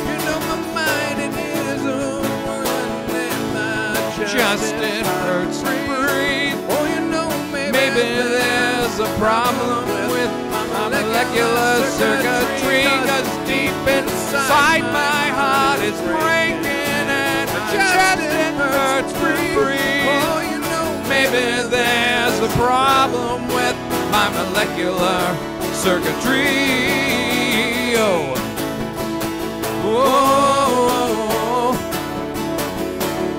You know, my mind, it is overwhelming. My Just it hurts to breathe. Oh, you know, Maybe there's a problem with my molecular circuitry, 'cause deep inside my heart it's breaking and my chest it hurts to breathe. Oh, you know, Maybe there's a problem with my molecular circuitry. Oh. Whoa.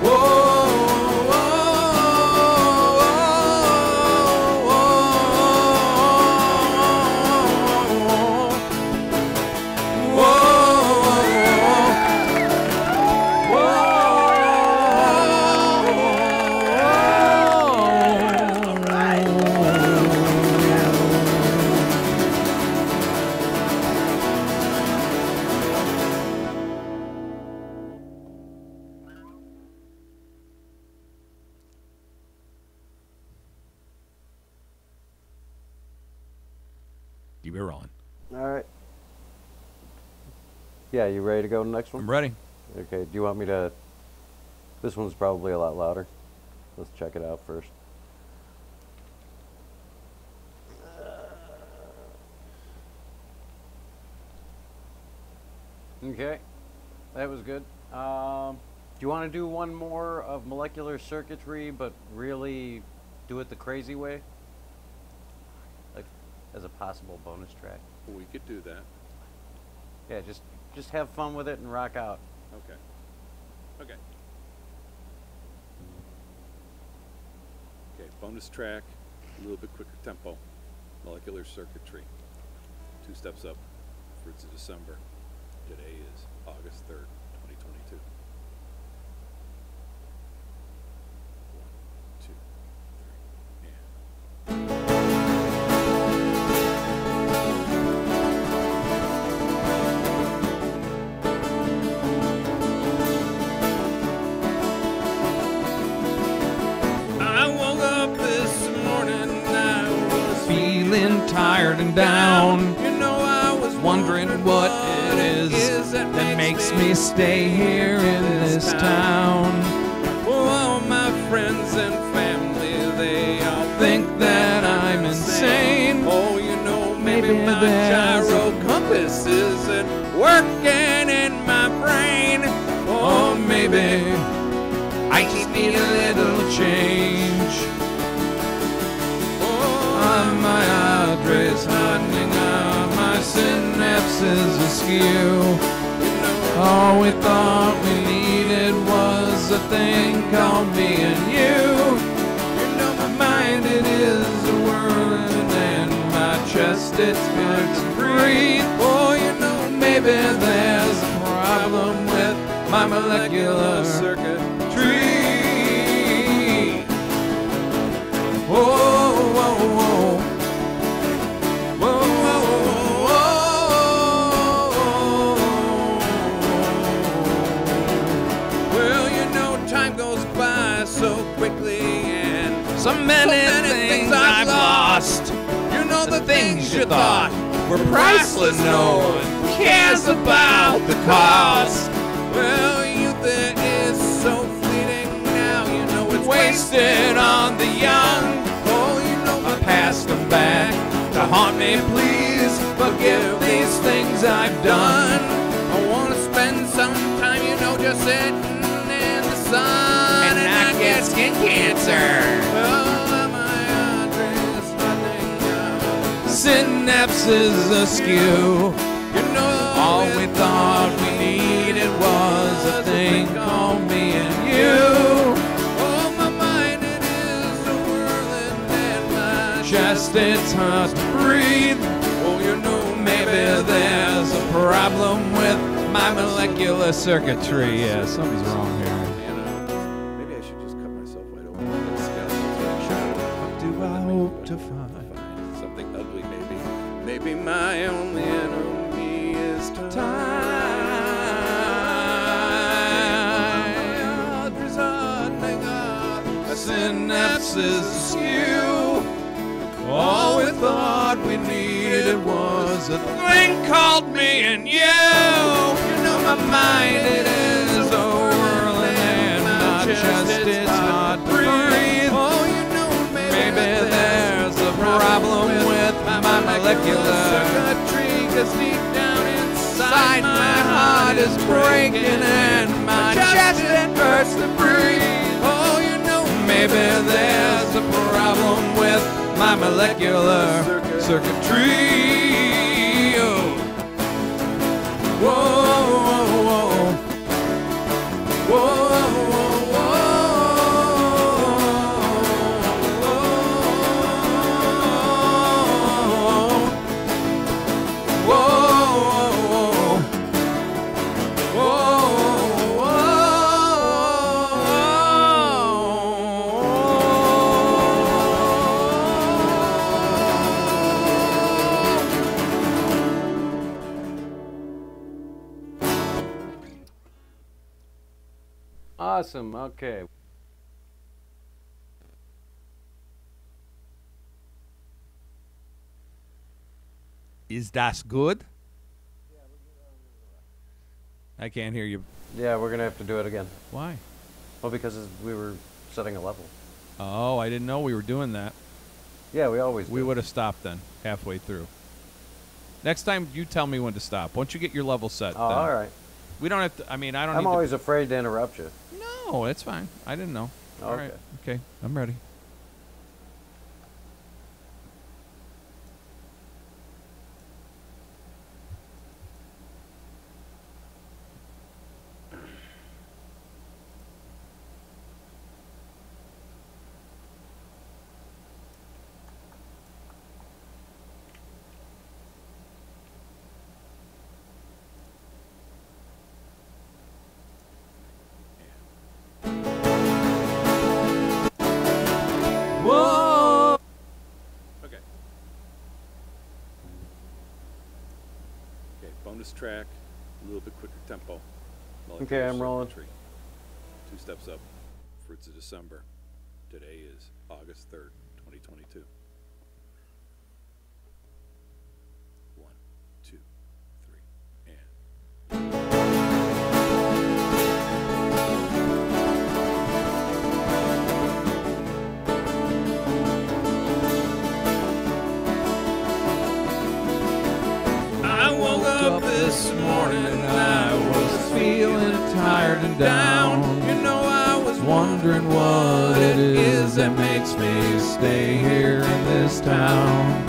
Whoa. Keep it rolling. All right. Yeah, you ready to go to the next one? I'm ready. Okay, do you want me to... This one's probably a lot louder. Let's check it out first. Okay, that was good. Do you want to do one more of molecular circuitry, but really do it the crazy way? Like, as a possible bonus track? we could do that. Yeah, just have fun with it and rock out. Okay. Okay. Okay, bonus track, a little bit quicker tempo. Molecular circuitry. 2 steps up. Fruits of December. Today is August 3rd, 2022. 1, 2, 3, and... Tired and down, You know, I was wondering what it is that makes me stay here in this town. Well, all my friends and family, they all Think that I'm insane. oh, you know, maybe Maybe my there's gyro compass isn't working in my brain. Oh, maybe I just need a little change. On my address, hardening out my synapses askew. All we thought we needed was a thing called me and you. You know, my mind, it is a whirling, and my chest, it's hard to breathe. Oh, you know, maybe there's a problem with my molecular circuitry. Whoa, whoa, whoa. Whoa, whoa, whoa. Well, you know, time goes by so quickly, and So many things I've lost. You know, the things you thought were priceless. No one cares about the cost. Well, youth, it is so fleeting now. You know, it's Wasted on the young. Oh, you know, I passed them back to haunt me. Please forgive these things I've done. I want to spend some time, you know, just sitting in the sun, And I get skin cancer. well, my address, nothing else. Synapses askew. You know, All we thought we needed was a thing called me and you. Oh, my mind, it is a whirling and my chest, it's hard to breathe. Oh, you know, maybe there's a problem with my molecular circuitry. Yeah, something's wrong here. Maybe I should just cut myself wide open with a skeleton. Do I hope to find Something ugly, maybe. Maybe my only enemy is time. A synapses askew. All we thought we needed was a thing called me and you. You know my mind, it is a whirling and my chest, it's hard to breathe. Oh, you know, maybe there's a problem with my molecular circuitry, 'cause deep down inside my heart is breaking and my chest, it hurts to breathe. Oh, you know, maybe there's a problem with my molecular circuitry. Oh. Whoa, whoa, whoa. Whoa, whoa, Awesome. Okay. Is that good? I can't hear you. Yeah, we're gonna have to do it again. Why? Well, because we were setting a level. Oh, I didn't know we were doing that. Yeah, we always We do. would have stopped then, halfway through. Next time, you tell me when to stop. Once you get your level set. Oh, then. all right. We don't have to. I mean, I don't. I'm need always afraid to interrupt you. No, it's fine. I didn't know. All right. Okay, I'm ready. Whoa! Okay. Okay, bonus track, a little bit quicker tempo. Okay, I'm rolling. Circuitry. 2 steps up, Fruits of December. Today is August 3rd, 2022. 1, 2, 3, and... I woke up this morning and I was feeling tired and down. You know, I was Wondering what it is that makes me stay here in this town.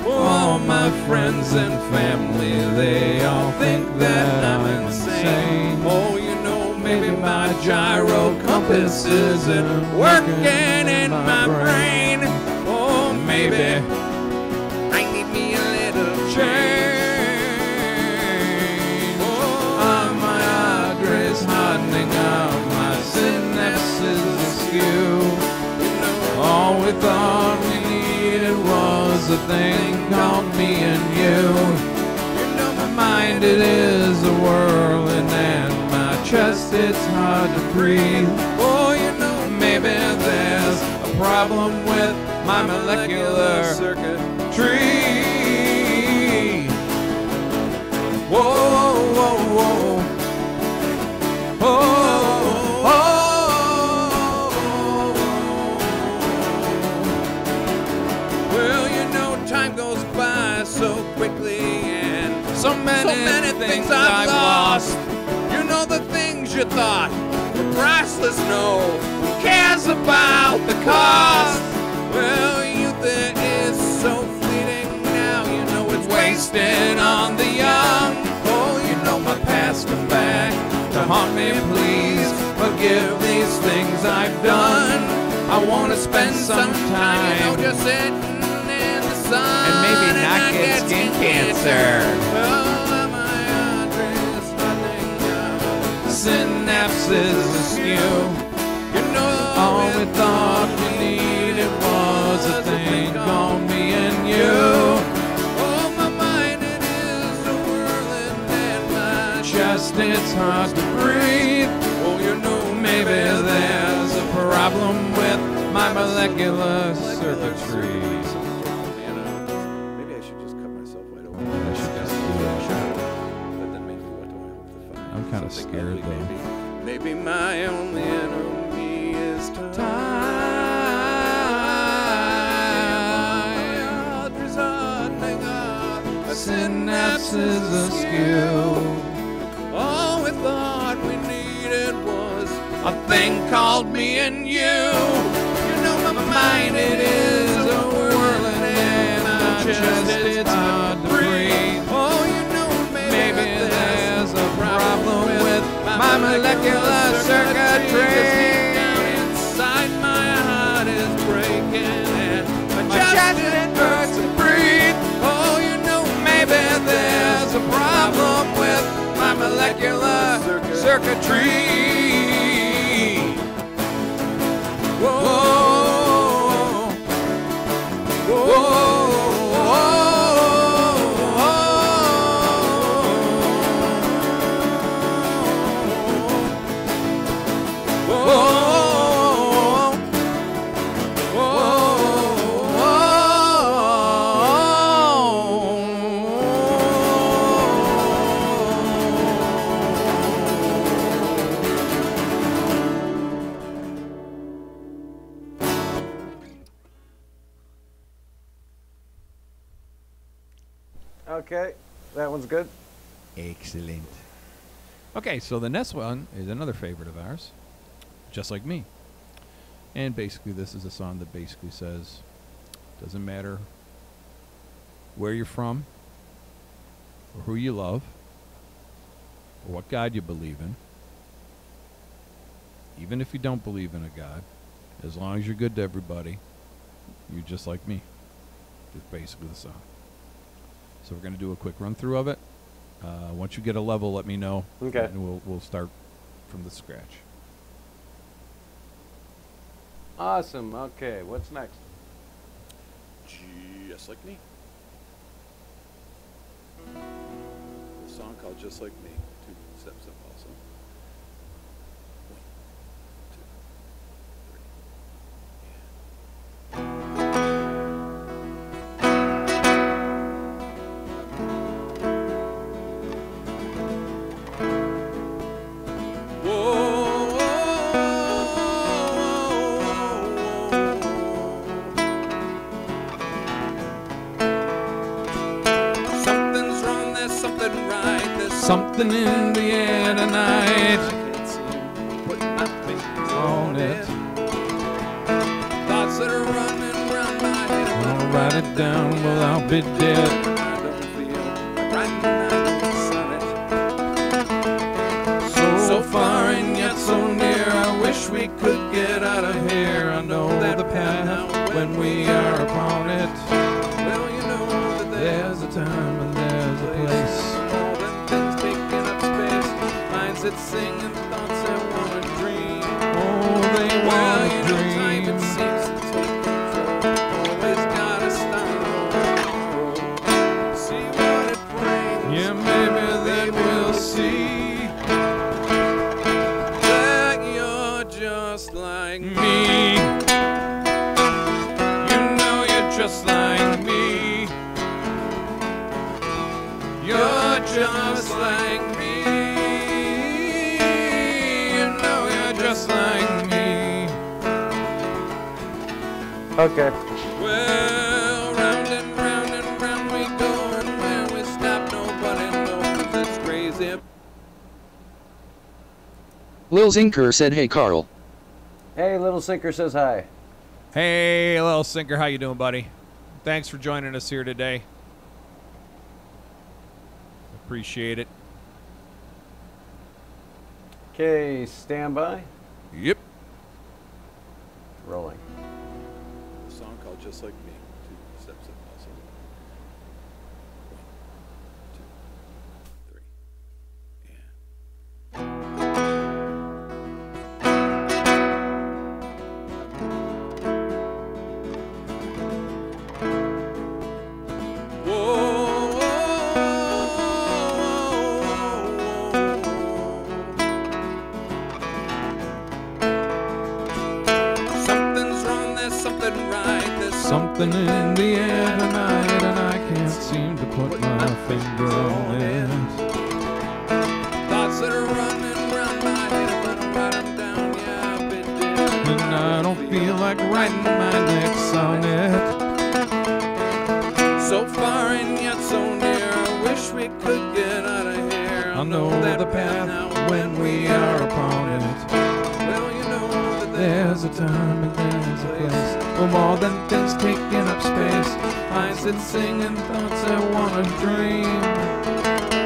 All my friends and family, they all think that I'm insane. Oh, you know, Maybe my gyro compass isn't working in my brain. oh, Maybe I need me a little change. My arteries hardening up, my synapses askew. All we thought we needed was a thing called me and you. You know my mind, it is a whirling and my chest, it's hard to breathe. Oh, you know, Maybe there's a problem with my molecular tree. Whoa, whoa, whoa. Oh, oh. Well, you know, time goes by so quickly, and So many things I've lost. You know, the things you thought were priceless. No, who cares about the cost? Well, youth is so fleeting now. You know, it's wasted on the young. Oh, just come back to haunt me, please. Forgive these things I've done. I want to spend some time, you know, just sitting in the sun And maybe not get skin cancer. Well, my address, synapses askew. You know, all we thought we needed was a thing on me and you. Oh, my mind, it is a whirling and my chest, it's hard to breathe. Oh, you know, maybe there's a problem with my molecular circuitry. Maybe I should just cut myself wide open. I should just do it. But then maybe what do I hope to find? I'm kind of Something scared ugly, though. Maybe my only enemy is time. Synapses askew. All we thought we needed was a thing called me and you. You know, my mind, it is a whirling and my chest, it's hard to breathe. Oh, you know, maybe there's a problem with my molecular circuitry. Down inside, my heart is breaking and my chest, it hurts to breathe. Oh, you know, maybe there's a problem with my molecular circuitry. Whoa, whoa, Okay, that one's good. Excellent. Okay, so the next one is another favorite of ours, Just Like Me. And basically this is a song that basically says, doesn't matter where you're from, or who you love, or what God you believe in, even if you don't believe in a God, as long as you're good to everybody, you're just like me. Is basically the song. So we're going to do a quick run through of it. Once you get a level, let me know. Okay. And we'll start from the scratch. Awesome. Okay, what's next? Just Like Me. A song called Just Like Me. 2 steps up also. 1, 2, 3. Whoa, something's wrong, there's something right, there's Something in the air tonight. I can't seem to put my fingers on it. Thoughts that are running round my head. I'll write it down, well, I'll be dead. I don't feel like writing, I don't sonnet. So far and yet so near, I wish we could get out of here. I know the path when we are upon it. Well, you know that There's a time and there's a place. more than things taking up space. Minds that sing and thoughts that wanna dream. Oh, they Well, want you to know time, it dream. seems to take control. Always gotta start over. See what it brings. Yeah, maybe then we'll see That you're just like me. me. You know you're just like me. You're just like me. You know you're just like me. Okay. Well, round and round we go, and where we stop, nobody knows. It's crazy. Lil Zinker said, "Hey Carl." Hey, Little Sinker says hi. Hey, Little Sinker, how you doing, buddy? Thanks for joining us here today. Appreciate it. Okay, stand by. Yep. Rolling. A song called Just Like Me. 2 steps in also. 1, 2, 3. Something's wrong, there's something right, there's Something in the air tonight, and I can't seem to put my finger on it. thoughts that are running round my head. If I don't write 'em down, yeah, I'll be dead. And I don't feel like writing my next sonnet. So far and yet so near, I wish we could get out of here. I'll know the path when we are upon it. Well, you know that There's a time and there's a place for more than things taking up space. I sit singing thoughts I wanna dream.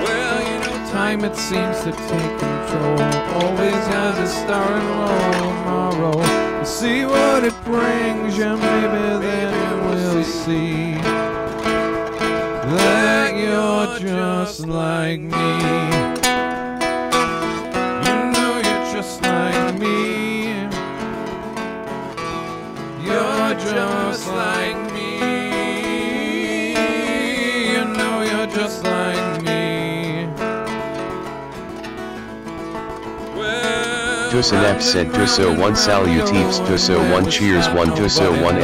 well, you know Time it seems to take control. Always has a star and roll tomorrow. We'll see what it brings you. Maybe then we'll see that you're just like me. You know you're just like me. You're just like me. You know you're just like me. well, 2 said 2 salutates 2 cheers 1 2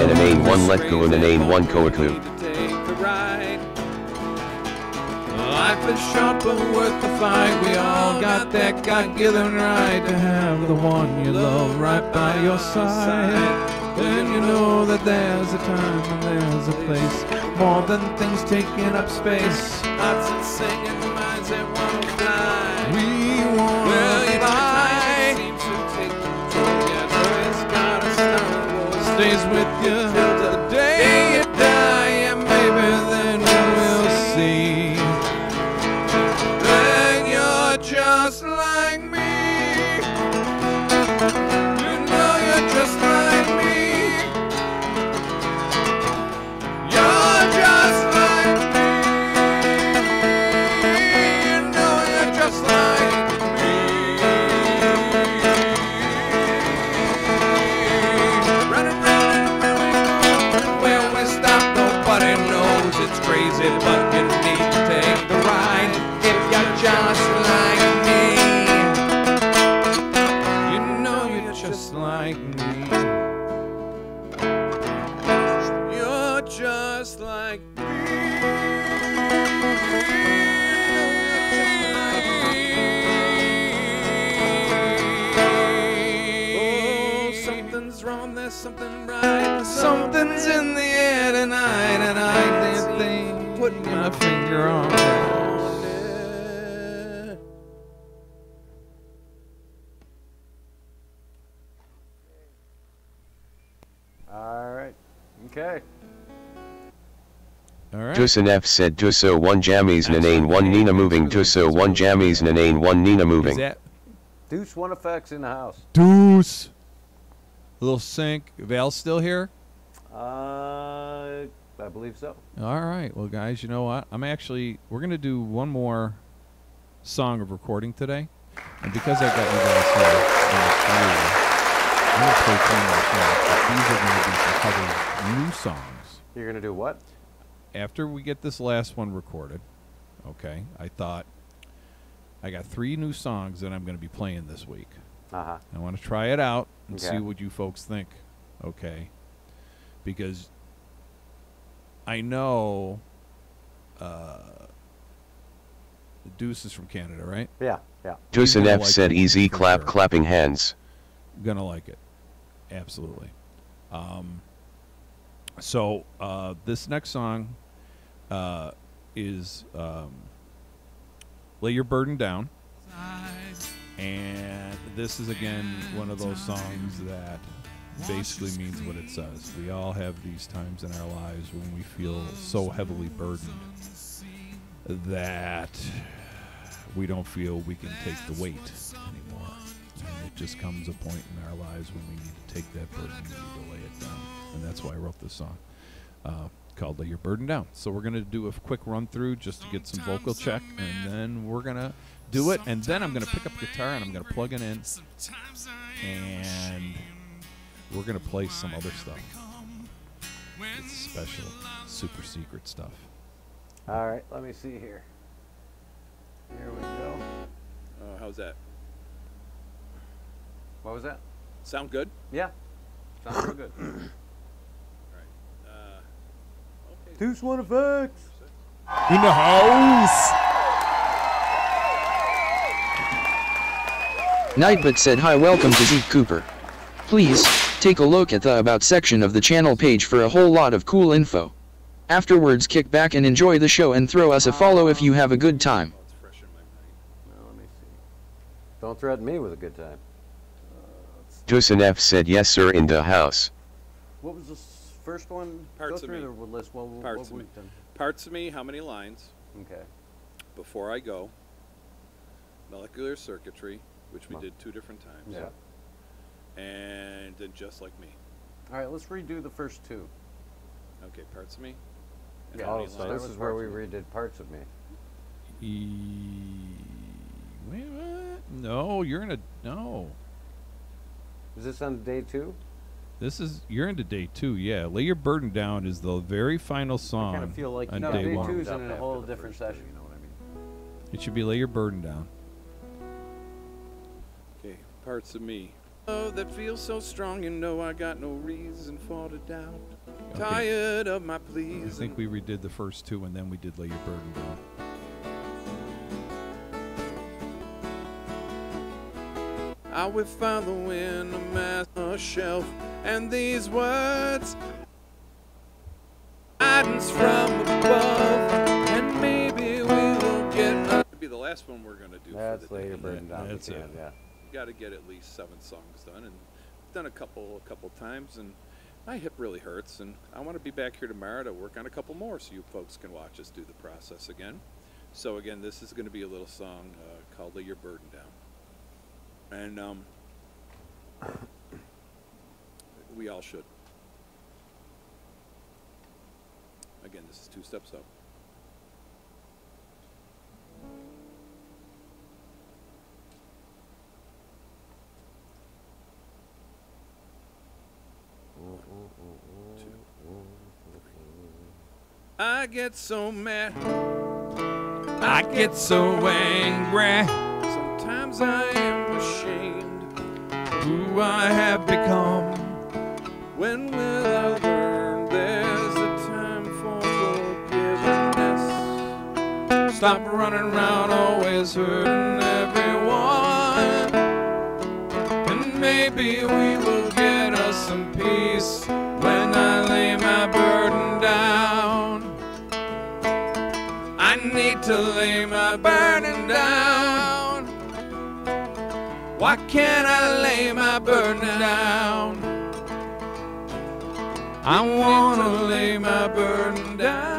anime 1 let go and aname 1 koaku. to take the ride. Life is short but worth the fight. We all got that God-given right to have the one you love right by your side. Then you know that there's a time and there's a place, more than things taking up space. Hearts that sing and minds that wanna fly. We wanna Well, you know, fly. time seems to take control. Yeah, so it's gotta start rolling. Stays with you till the day you die, and maybe then we'll see that you're just like me. You know you're just like me. You're just like me. You know you're just like me. Running round and round, where we stop, nobody knows. It's crazy, but you need to take the ride if you're just like me. You know you're just like me. You're just like me. Oh, something's wrong, there's something right. There's Something's in the air tonight, and I can't think, put my finger on it. it. All right. Okay. All right. 2 said 2 1 jammies nanane 1 Nina moving 2 1 jammies nanane 1 Nina Is moving. that Deuce One Effects in the house. Deuce? A little sync. Val's still here? I believe so. All right. Well, guys, you know what? We're going to do one more song of recording today. And because I got you guys here in the studio, I'm going to play 3 more songs. But these are going to be some cover new songs. You're gonna do what? After we get this last one recorded, okay, I thought I got 3 new songs that I'm going to be playing this week. Uh-huh. I want to try it out and Okay. see what you folks think, okay? Because I know Deuce is from Canada, right? Yeah, yeah. 2 He's gonna like said it easy for clap sure. clapping hands. Gonna like it, absolutely. So this next song is "Lay Your Burden Down," and this is again one of those songs that basically means what it says. We all have these times in our lives when we feel so heavily burdened that we don't feel we can take the weight anymore. just comes a point in our lives when we need to take that burden and we need to lay it down. And that's why I wrote this song called Lay Your Burden Down. So we're going to do a quick run through just to get some vocal check, and then we're going to do it, and then I'm going to pick up guitar and I'm going to plug it in, and we're going to play some other stuff. It's special, super secret stuff. All right, let me see here. Here we go. How's that? What was that? Sound good? Yeah. Sounds real good. Okay. Deuce One Effects. In the house! Nightbot said hi, welcome to Zeke Cooper. Please, take a look at the About section of the channel page for a whole lot of cool info. Afterwards, kick back and enjoy the show and throw us a follow if you have a good time. Oh, it's fresh in my mind. Well, let me see. Don't threaten me with a good time. Dusan F said yes sir in the house. What was the first one? Parts Go of through Me. the list. What Parts of Me. we've done. Parts of Me, how many lines? Okay. Before I Go. Molecular Circuitry, which we Wow. did 2 different times. Yeah. And then Just Like Me. All right, let's redo the first 2. Okay, Parts of Me. And Yeah. how Oh, many so lines? this is where we redid Parts of Me. Wait, what? No, you're in a no. Is this on day 2? This is you're into day 2. Yeah, Lay Your Burden Down is the very final song. I kind of feel like on no, day day 1. 2 is in a whole different session. You know what I mean? It should be Lay Your Burden Down. Okay, Parts of Me. Oh, that feels so strong, you know I got no reason for to doubt. Okay. Tired of my I pleas. think we redid the first 2, and then we did Lay Your Burden Down. I will follow in a mass a shelf, and these words guidance from above, and maybe we will get. That'll be the last one we're gonna do. That's for the Lay day. Your Burden Down. That's we it. can, yeah. Got to get at least 7 songs done, and done a couple times, and my hip really hurts, and I want to be back here tomorrow to work on a couple more, so you folks can watch us do the process again. So again, this is going to be a little song called "Lay Your Burden Down," and we all should. Again, this is 2 steps up. I get so mad. I get so angry. Sometimes I am ashamed. Who I have become. When will I learn there's a time for forgiveness? Stop running around always hurting everyone. And maybe we will get us some peace when I lay my burden down. I need to lay my burden down. Why can't I lay my burden down? I wanna lay my burden down.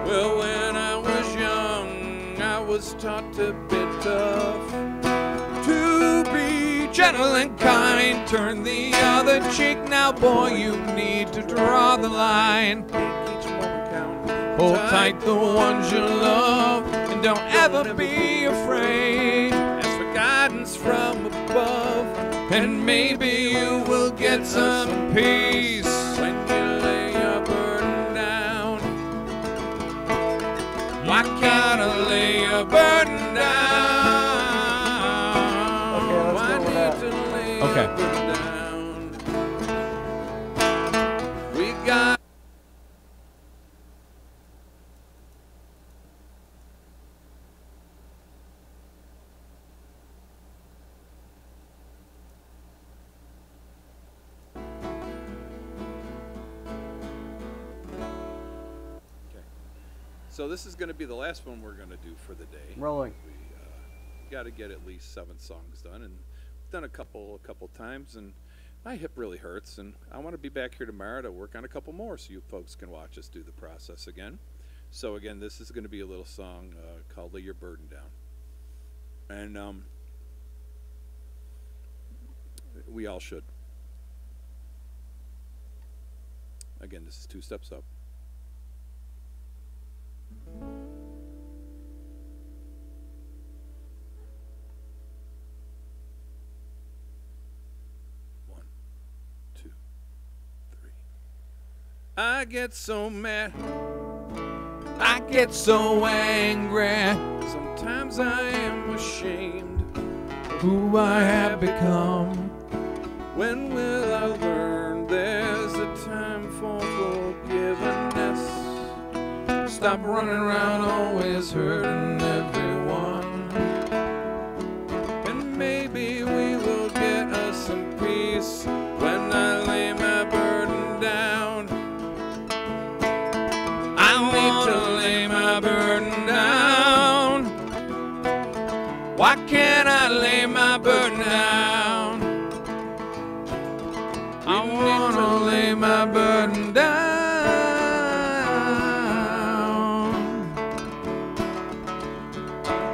Well, when I was young, I was taught to be tough, To be gentle and kind, turn the other cheek. Now, boy, you need to draw the line. make each moment count. Hold tight the ones you love, and don't ever be afraid. Ask for guidance from above. And maybe you will get some peace. When you lay your burden down, Why can't I lay a burden down? Okay, let's I go with need that. to lay Okay. your burden down. We got. So this is going to be the last one we're going to do for the day. Rolling. We got to get at least 7 songs done, and we've done a couple times, and my hip really hurts, and I want to be back here tomorrow to work on a couple more, so you folks can watch us do the process again. So again, this is going to be a little song called "Lay Your Burden Down," and we all should. Again, this is 2 steps up. One, 2, 3. I get so mad. I get so angry. Sometimes I am ashamed Who I have become. When will I learn there's a time for forgiveness? Stop running around always hurting everyone. And maybe we will get us some peace when I lay my burden down. I need to lay my burden down. Why can't I lay my burden down? I wanna lay my burden down.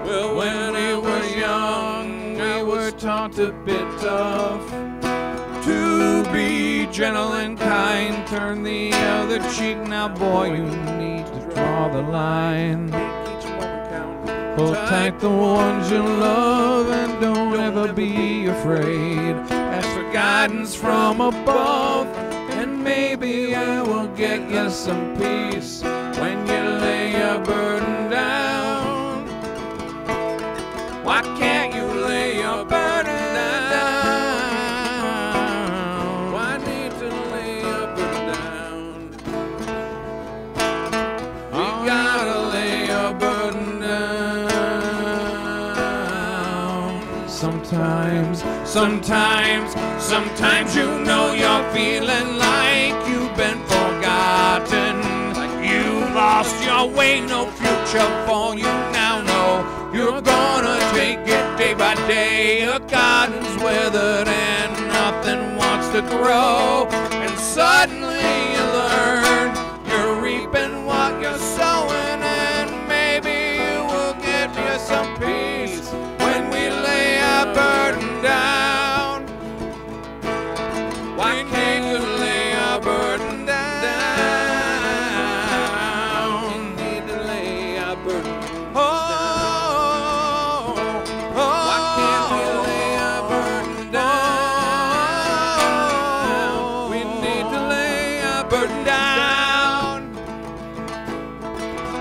Well, when we were young, we were taught to be tough, To be gentle and kind, turn the other cheek. Now, boy, you need to draw the line. make each moment count. Hold tight the ones you love and don't ever be afraid. Ask for guidance from above, and maybe I will get you some peace when you lay your burden down. Why can't you lay your burden down? Why need to lay your burden down? You gotta lay your burden down. Sometimes you know you're feeling like you've been forgotten. You lost your way, no future for you now. No, you're gonna take it day by day. A garden's withered and nothing wants to grow. And suddenly you learn you're reaping what you're sowing, and maybe you will get you some peace when we lay our burden down. Why can't you lay our burden down? We need to lay our burden Oh, Why can't we lay our burden down? We need to lay our burden down.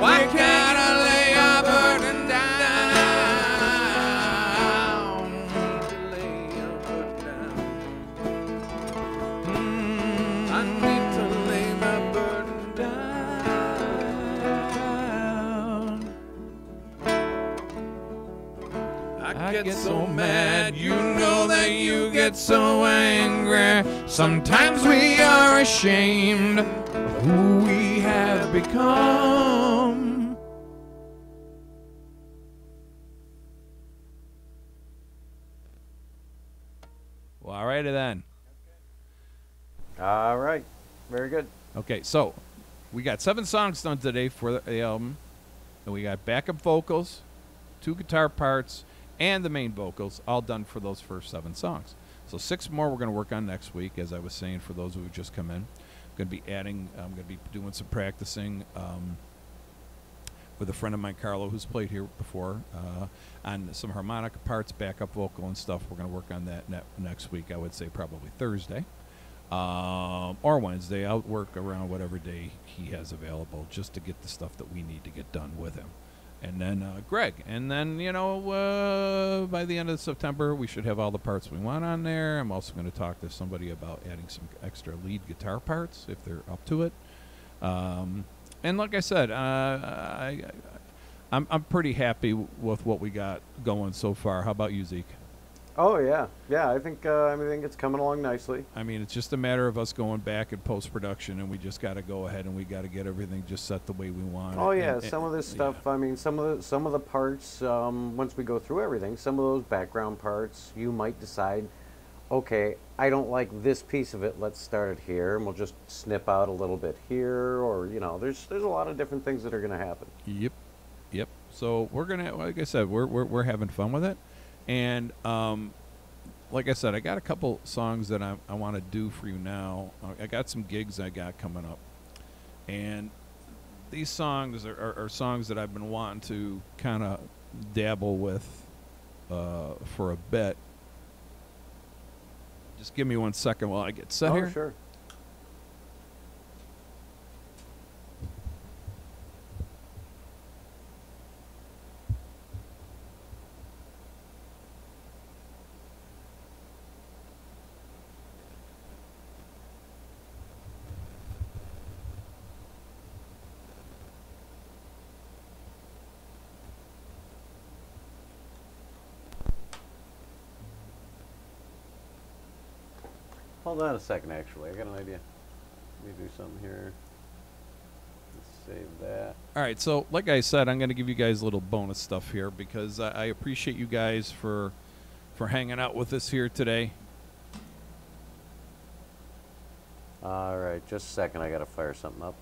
Why can't I lay our burden down? Lay our burden down. I need to lay my burden down. I get so mad, you know that you get so angry. Sometimes we are ashamed of who we have become. Well, alrighty then. All right. Very good. Okay, so we got 7 songs done today for the album, and we got backup vocals, 2 guitar parts, and the main vocals, all done for those first 7 songs. So 6 more we're going to work on next week, as I was saying, for those who have just come in. I'm going to be adding, I'm going to be doing some practicing with a friend of mine, Carlo, who's played here before, on some harmonica parts, backup vocal and stuff. We're going to work on that next week, I would say probably Thursday. Or Wednesday. I'll work around whatever day he has available just to get the stuff that we need to get done with him. And then Greg. And then, you know, by the end of September, we should have all the parts we want on there. I'm also going to talk to somebody about adding some extra lead guitar parts if they're up to it. And like I said, I'm pretty happy with what we got going so far. How about you, Zeke? Oh yeah, yeah. I think it's coming along nicely. I mean, it's just a matter of us going back in post-production, and we just got to go ahead and we got to get everything just set the way we want. Oh yeah, some of this stuff. Yeah. I mean, some of the parts. Once we go through everything, some of those background parts, you might decide, okay, I don't like this piece of it, let's start it here, and we'll just snip out a little bit here, or, you know, there's a lot of different things that are going to happen. Yep. So we're gonna, like I said, we're having fun with it, and like I said, I got a couple songs that I want to do for you now. I got some gigs I got coming up, and these songs are songs that I've been wanting to kind of dabble with for a bit. Just give me 1 second while I get set here. Oh, sure. Hold on a second, actually. I got an idea. Let me do something here. Let's save that. All right, so like I said, I'm going to give you guys a little bonus stuff here because I appreciate you guys for hanging out with us here today. All right, just a second. I got to fire something up.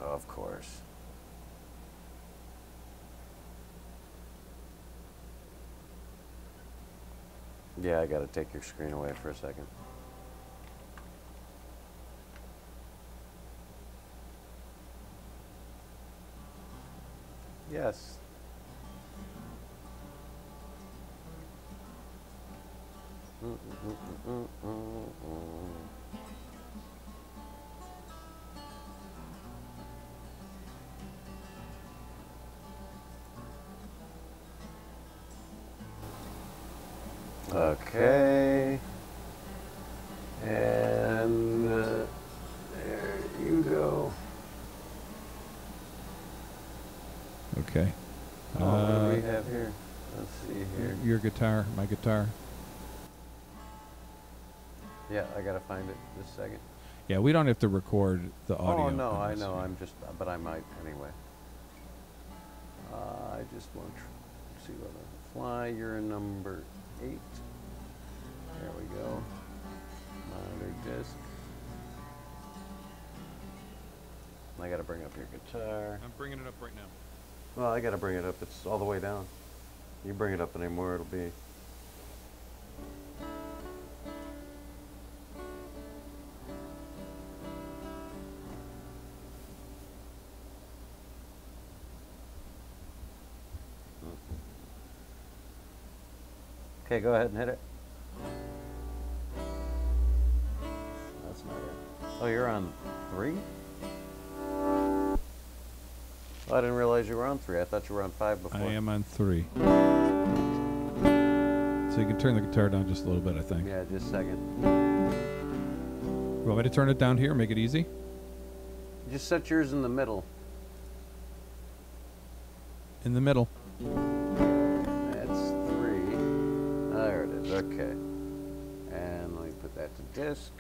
Of course. Yeah, I gotta take your screen away for a second. Yes. Okay. And there you go. Okay. What do we have here? Let's see here. Your guitar, my guitar. Yeah, I gotta find it this second. Yeah, we don't have to record the audio. Oh no, on I this know. here. I'm just, but I might anyway. I just want to see whether I fly. You're a number 8. There we go. Monitor disc. I gotta bring up your guitar. I'm bringing it up right now. Well, I gotta bring it up. It's all the way down. You bring it up anymore, it'll be. Okay, go ahead and hit it. That's not it. Oh, you're on 3? Oh, I didn't realize you were on 3. I thought you were on 5 before. I am on 3. So you can turn the guitar down just a little bit, I think. Yeah, just a second. You want me to turn it down here, make it easy? Just set yours in the middle. In the middle. That's 3. There it is. Okay. And let me put that to disk.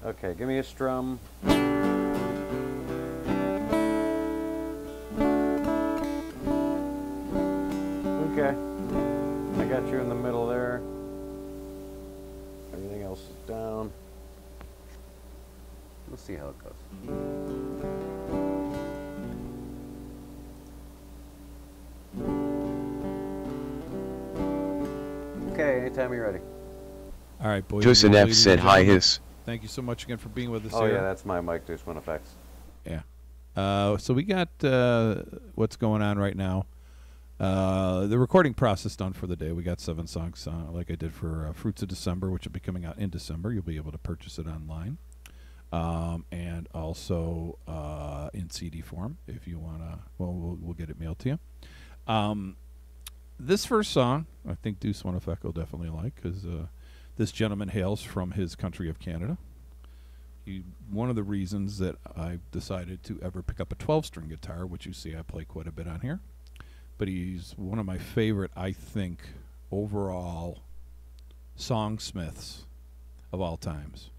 Okay, give me a strum. Okay. I got you in the middle there. Everything else is down. Let's see how it goes. Okay, anytime you're ready. All right, boys. Tosin F said hi hiss. Thank you so much again for being with us Oh here. yeah, that's my mic. There's one effects. Yeah. So we got what's going on right now. The recording process done for the day. We got 7 songs, like I did for Fruits of December, which will be coming out in December. You'll be able to purchase it online, and also in CD form if you wanna. Well, we'll get it mailed to you. This first song, I think Deuce One Effect will definitely like, because this gentleman hails from his country of Canada. One of the reasons that I decided to ever pick up a 12-string guitar, which you see I play quite a bit on here, but he's one of my favorite, I think, overall songsmiths of all times.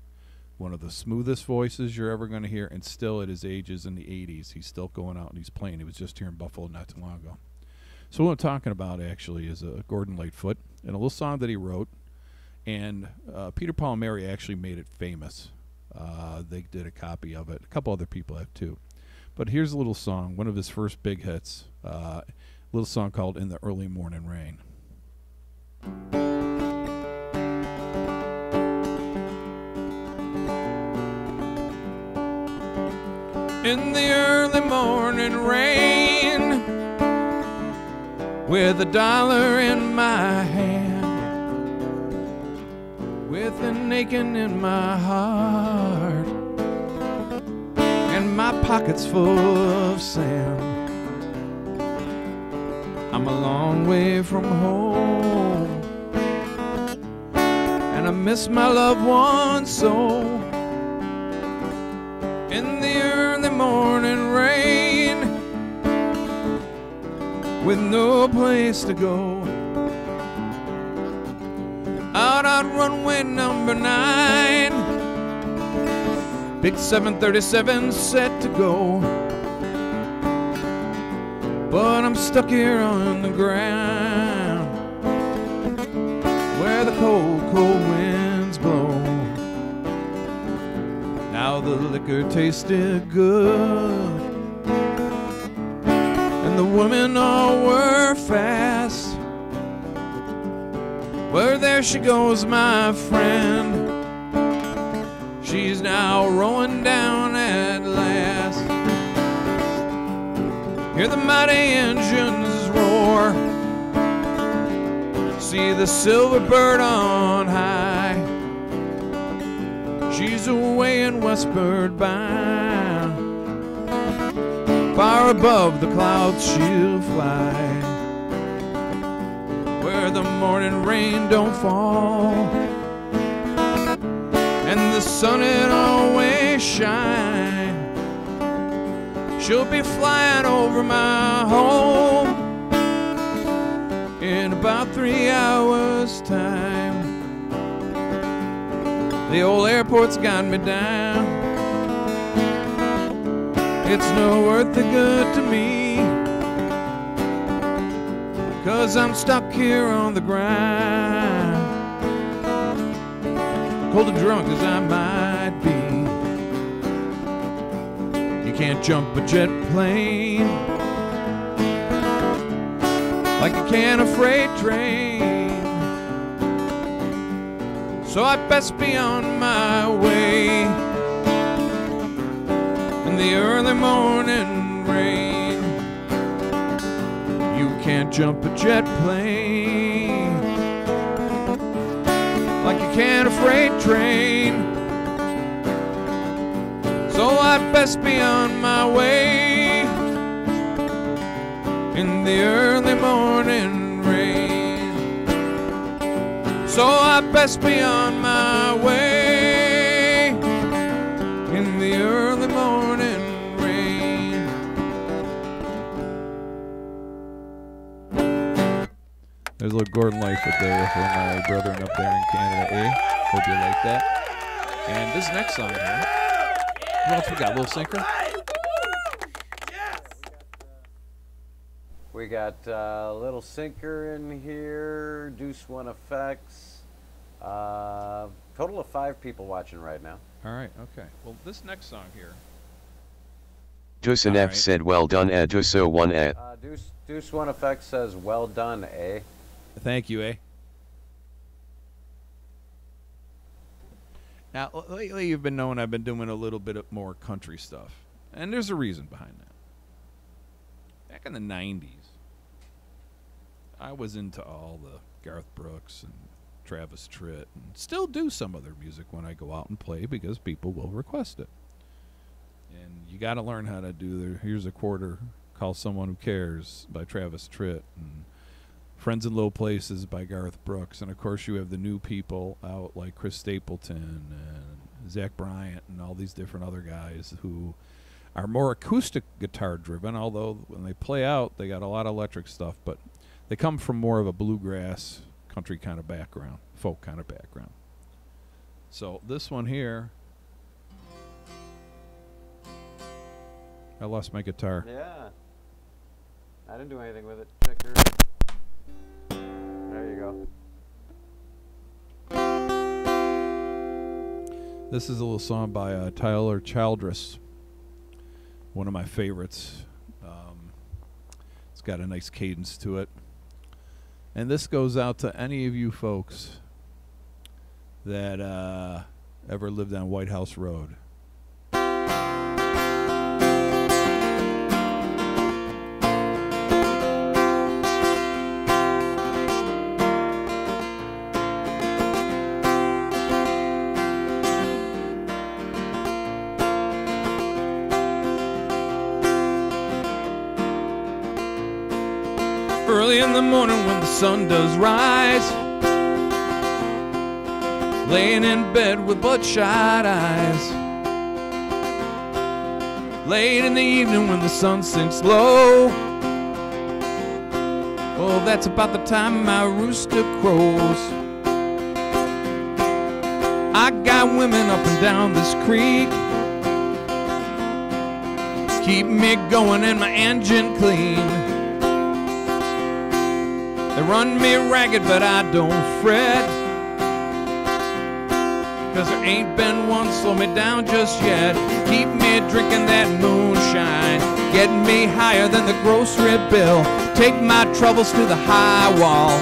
One of the smoothest voices you're ever going to hear, and still at his age is in the 80s, he's still going out and he's playing. He was just here in Buffalo not too long ago. So what I'm talking about actually is Gordon Lightfoot and a little song that he wrote, and Peter, Paul, and Mary actually made it famous. They did a copy of it. A couple other people have too. But here's a little song, one of his first big hits, a little song called In the Early Morning Rain. In the early morning rain, with $1 in my hand, with an aching in my heart, and my pockets full of sand. I'm a long way from home, and I miss my loved ones so. In the early morning rain, with no place to go, out on runway number 9, big 737 set to go, but I'm stuck here on the ground where the cold, cold winds blow. Now the liquor tasted good, and the women all were fast. Well, there she goes, my friend. She's now rowing down at last. Hear the mighty engines roar, see the silver bird on high. She's away in westward bound, far above the clouds she'll fly, where the morning rain don't fall, and the sun it always shine. She'll be flying over my home in about 3 hours' time. The old airport's got me down. It's no worth the good to me, 'cause I'm stuck here on the ground, cold and drunk as I might be. You can't jump a jet plane like you can a freight train, so I'd best be on my way in the early morning rain. You can't jump a jet plane like you can a freight train, so I'd best be on my way in the early morning rain. So I'd best be on my way in the early morning rain. There's a little Gordon Lightfoot there for my brethren up there in Canada, eh? Hope you like that. And this next song here, what else we got? Little Sinker? We got Little Sinker in here, Deuce One Effects. Total of 5 people watching right now. All right, okay. Well, this next song here. Dusan F said well done Duso 1 Deuce One Effects says well done, eh? Thank you, eh? Now, lately you've been knowing I've been doing a little bit of more country stuff. And there's a reason behind that. Back in the 90s, I was into all the Garth Brooks and Travis Tritt, and still do some of their music when I go out and play because people will request it. And you got to learn how to do the Here's a Quarter, Call Someone Who Cares by Travis Tritt, and Friends in Low Places by Garth Brooks. And of course you have the new people out like Chris Stapleton and Zach Bryant and all these different other guys who are more acoustic guitar driven, although when they play out they got a lot of electric stuff, but they come from more of a bluegrass country kind of background, folk kind of background. So this one here, I lost my guitar. Yeah. I didn't do anything with it. Check your... There you go. This is a little song by Tyler Childress, one of my favorites. It's got a nice cadence to it. And this goes out to any of you folks that ever lived on White House Road. Early in the morning when the sun does rise, laying in bed with bloodshot eyes. Late in the evening when the sun sinks low, well, that's about the time my rooster crows. I got women up and down this creek, keep me going and my engine clean. They run me ragged, but I don't fret, 'cause there ain't been one slow me down just yet. Keep me drinking that moonshine, getting me higher than the grocery bill. Take my troubles to the high wall,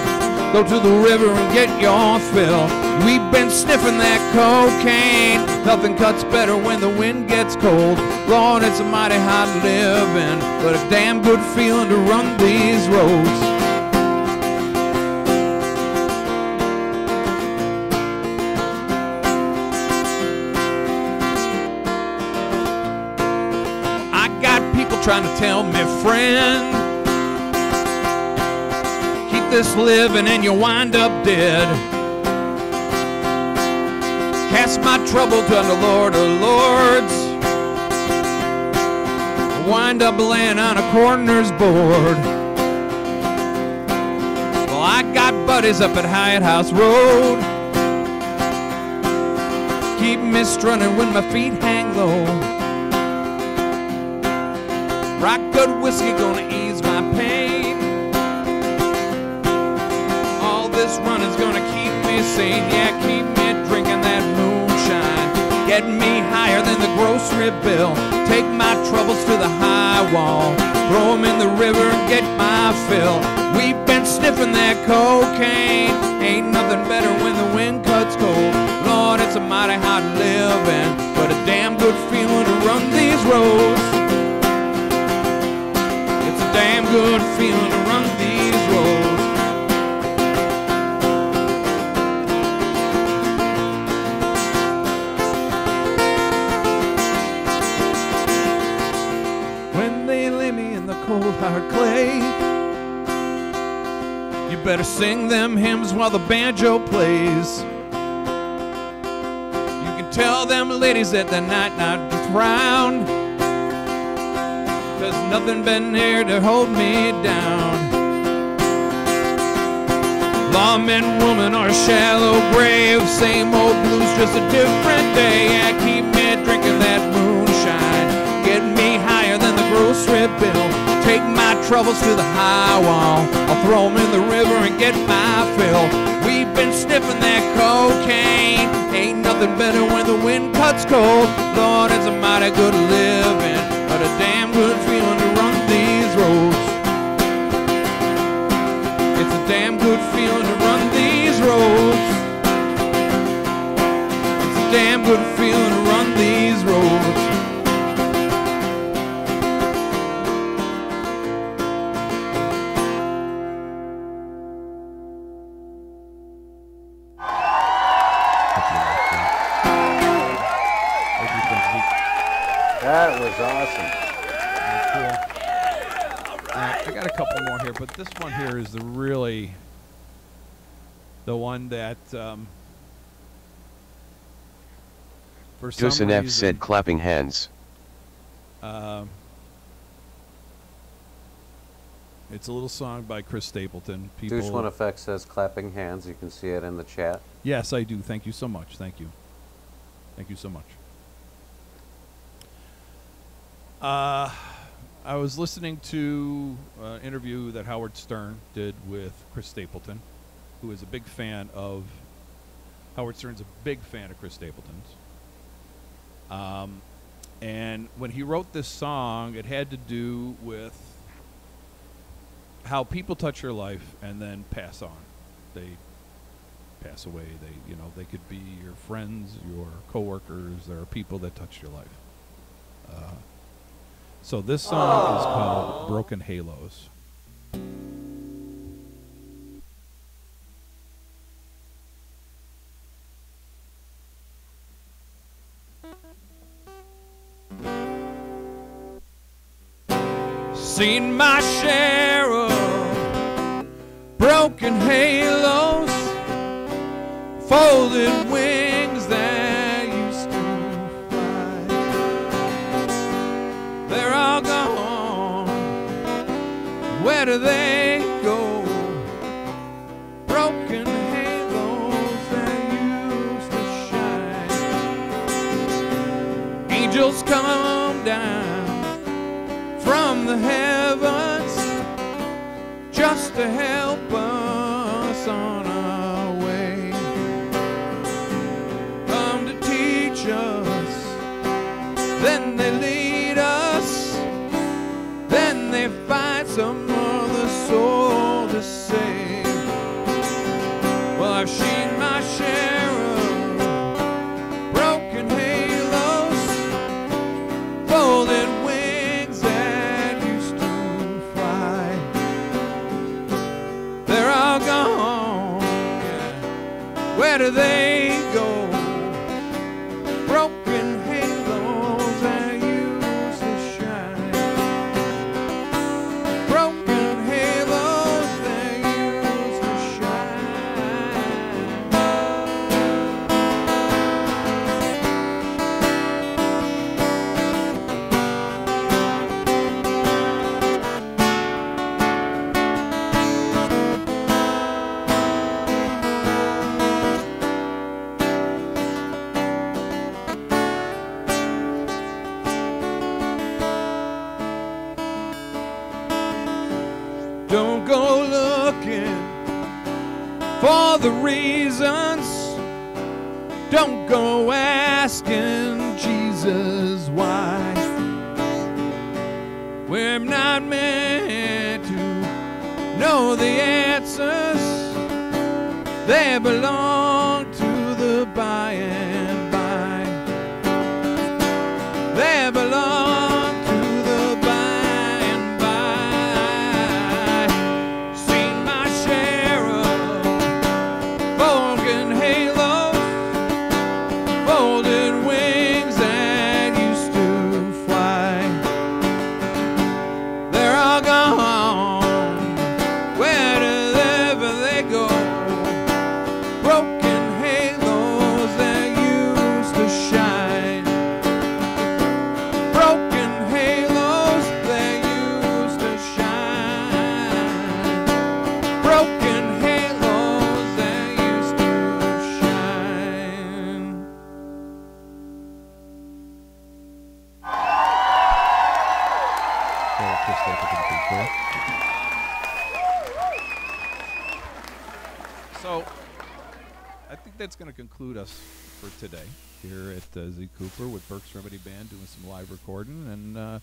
go to the river and get your fill. We've been sniffing that cocaine, nothing cuts better when the wind gets cold. Lord, it's a mighty hard living, but a damn good feeling to run these roads. Trying to tell me, friend, keep this living and you wind up dead. Cast my trouble to the Lord of Lords, wind up laying on a coroner's board. Well, I got buddies up at Hyatt House Road, keep me strutting when my feet hang low. Rock good whiskey gonna ease my pain. All this running's gonna keep me sane. Yeah, keep me drinking that moonshine, getting me higher than the grocery bill. Take my troubles to the high wall, throw them in the river and get my fill. We've been sniffing that cocaine, ain't nothing better when the wind cuts cold. Lord, it's a mighty hard living, but a damn good feeling to run these roads. Damn good feeling to run these roads. When they lay me in the cold hard clay, you better sing them hymns while the banjo plays. You can tell them ladies that the night not round, 'cause nothing been here to hold me down. Lawman, woman, or a shallow grave, same old blues, just a different day. Yeah, keep me drinking that moonshine, getting me higher than the grocery bill. Take my troubles to the high wall, I'll throw them in the river and get my fill. We've been sniffing that cocaine, ain't nothing better when the wind cuts cold. Lord, it's a mighty good living, but a damn good feeling to run these roads. It's a damn good feeling to run these roads. It's a damn good feeling to run these roads. That was awesome. I got a couple more here, but this one here is the one that for some Tosin F reason, said clapping hands. it's a little song by Chris Stapleton. Douche One Effect says clapping hands. You can see it in the chat. Yes, I do. Thank you so much. Thank you. Thank you so much. I was listening to an interview that Howard Stern did with Chris Stapleton, who is a big fan of Howard Stern's a big fan of Chris Stapleton's. And when he wrote this song, it had to do with how people touch your life and then pass on. They pass away. They could be your friends, your coworkers. There are people that touch your life. So this song is called Broken Halos. Seen my share of broken halos, folded wings that used to fly. They're all gone. Where do they go? Broken halos that used to shine. Angels come down from the heavens just to help us on our way. Come to teach us, then they lead us, then they find some other soul to save. Well, I've seen my share of broken halos, folded wings that used to fly. They're all gone. Yeah. Where do they go? Broken halos that used to shine. Broken halos that used to Don't go looking for the reasons. Don't go asking Jesus why. We're not meant to know the answers. They belong to the by and by. They belong to the by and by. Seen my share of broken halos, folded wings that used to fly. They're all gone. Wherever they go, broken halos that used to shine. Broken halos that used to shine. Broken halos that used to shine. So, Chris Stapleton, pretty cool. So, I think that's going to conclude us for today here at Z Cooper with Burkes Remedy Band doing some live recording and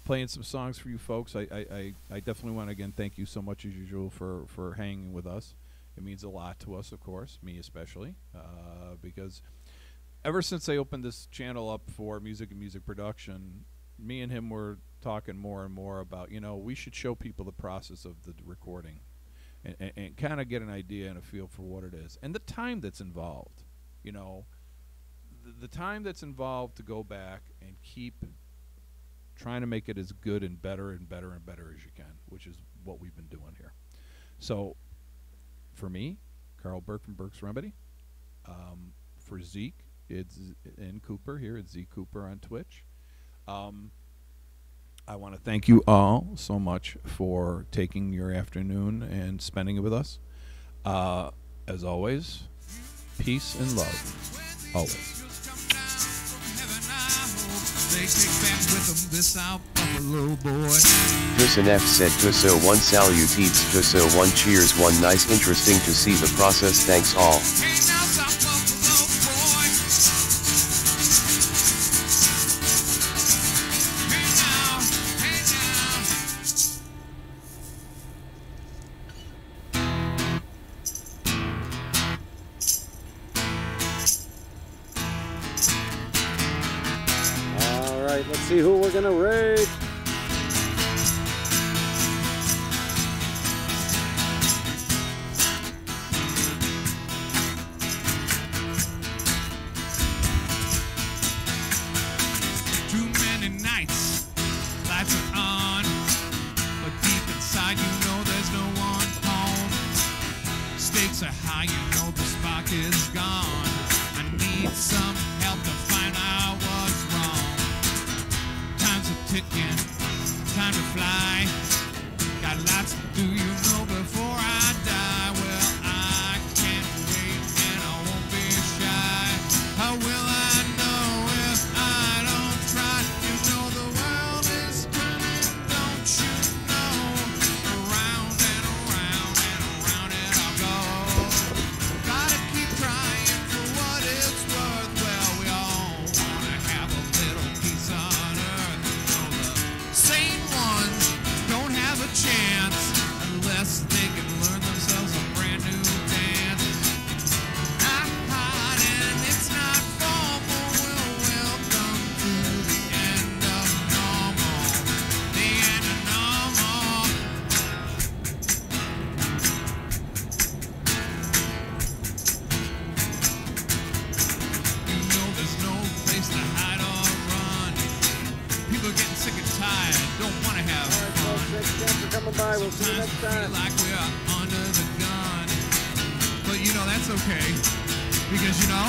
playing some songs for you folks. I definitely want to again thank you so much as usual for hanging with us. It means a lot to us, of course, me especially, because ever since I opened this channel up for music and music production, me and him were talking more and more about, we should show people the process of the recording and kind of get an idea and a feel for what it is. And the time that's involved, the time that's involved to go back and keep trying to make it as good and better and better and better as you can, which is what we've been doing here. So, for me, Carl Burke from Burkes Remedy. For Zeke, it's in Cooper here at Z Cooper on Twitch. I want to thank you all so much for taking your afternoon and spending it with us. As always, peace and love. Always. they take back with them this South Buffalo boy. Tussin F said Tusso 1 salutates Tusso 1 cheers 1 nice interesting to see the process thanks all. Hey now South Buffalo boy. Hey now, hey now. All right, let's see who we're gonna raid. Too many nights, lights are on, but deep inside you know there's no one home. Stakes are high, you know the spark is gone. I need some help to find out what's wrong. Time's a ticking, time to fly. Got lots to do, you know, before I die. Well, I can't wait and I won't be shy. How will I know if I don't try? You know the world is turning, don't you know? Around and around and around it I'll go. Gotta keep trying for what it's worth. Well, we all wanna have a little peace on earth. You know the sane ones don't have a chance unless they can learn themselves a brand new dance. Not hot and it's not formal. Well, welcome to the end of normal. The end of normal. You know there's no place to hide or run. People are getting sick and tired, don't want to have All right, fun. folks, thanks for coming by. We'll see you next Sometimes we feel time. like we're under the gun. But you know, that's okay. Because you know,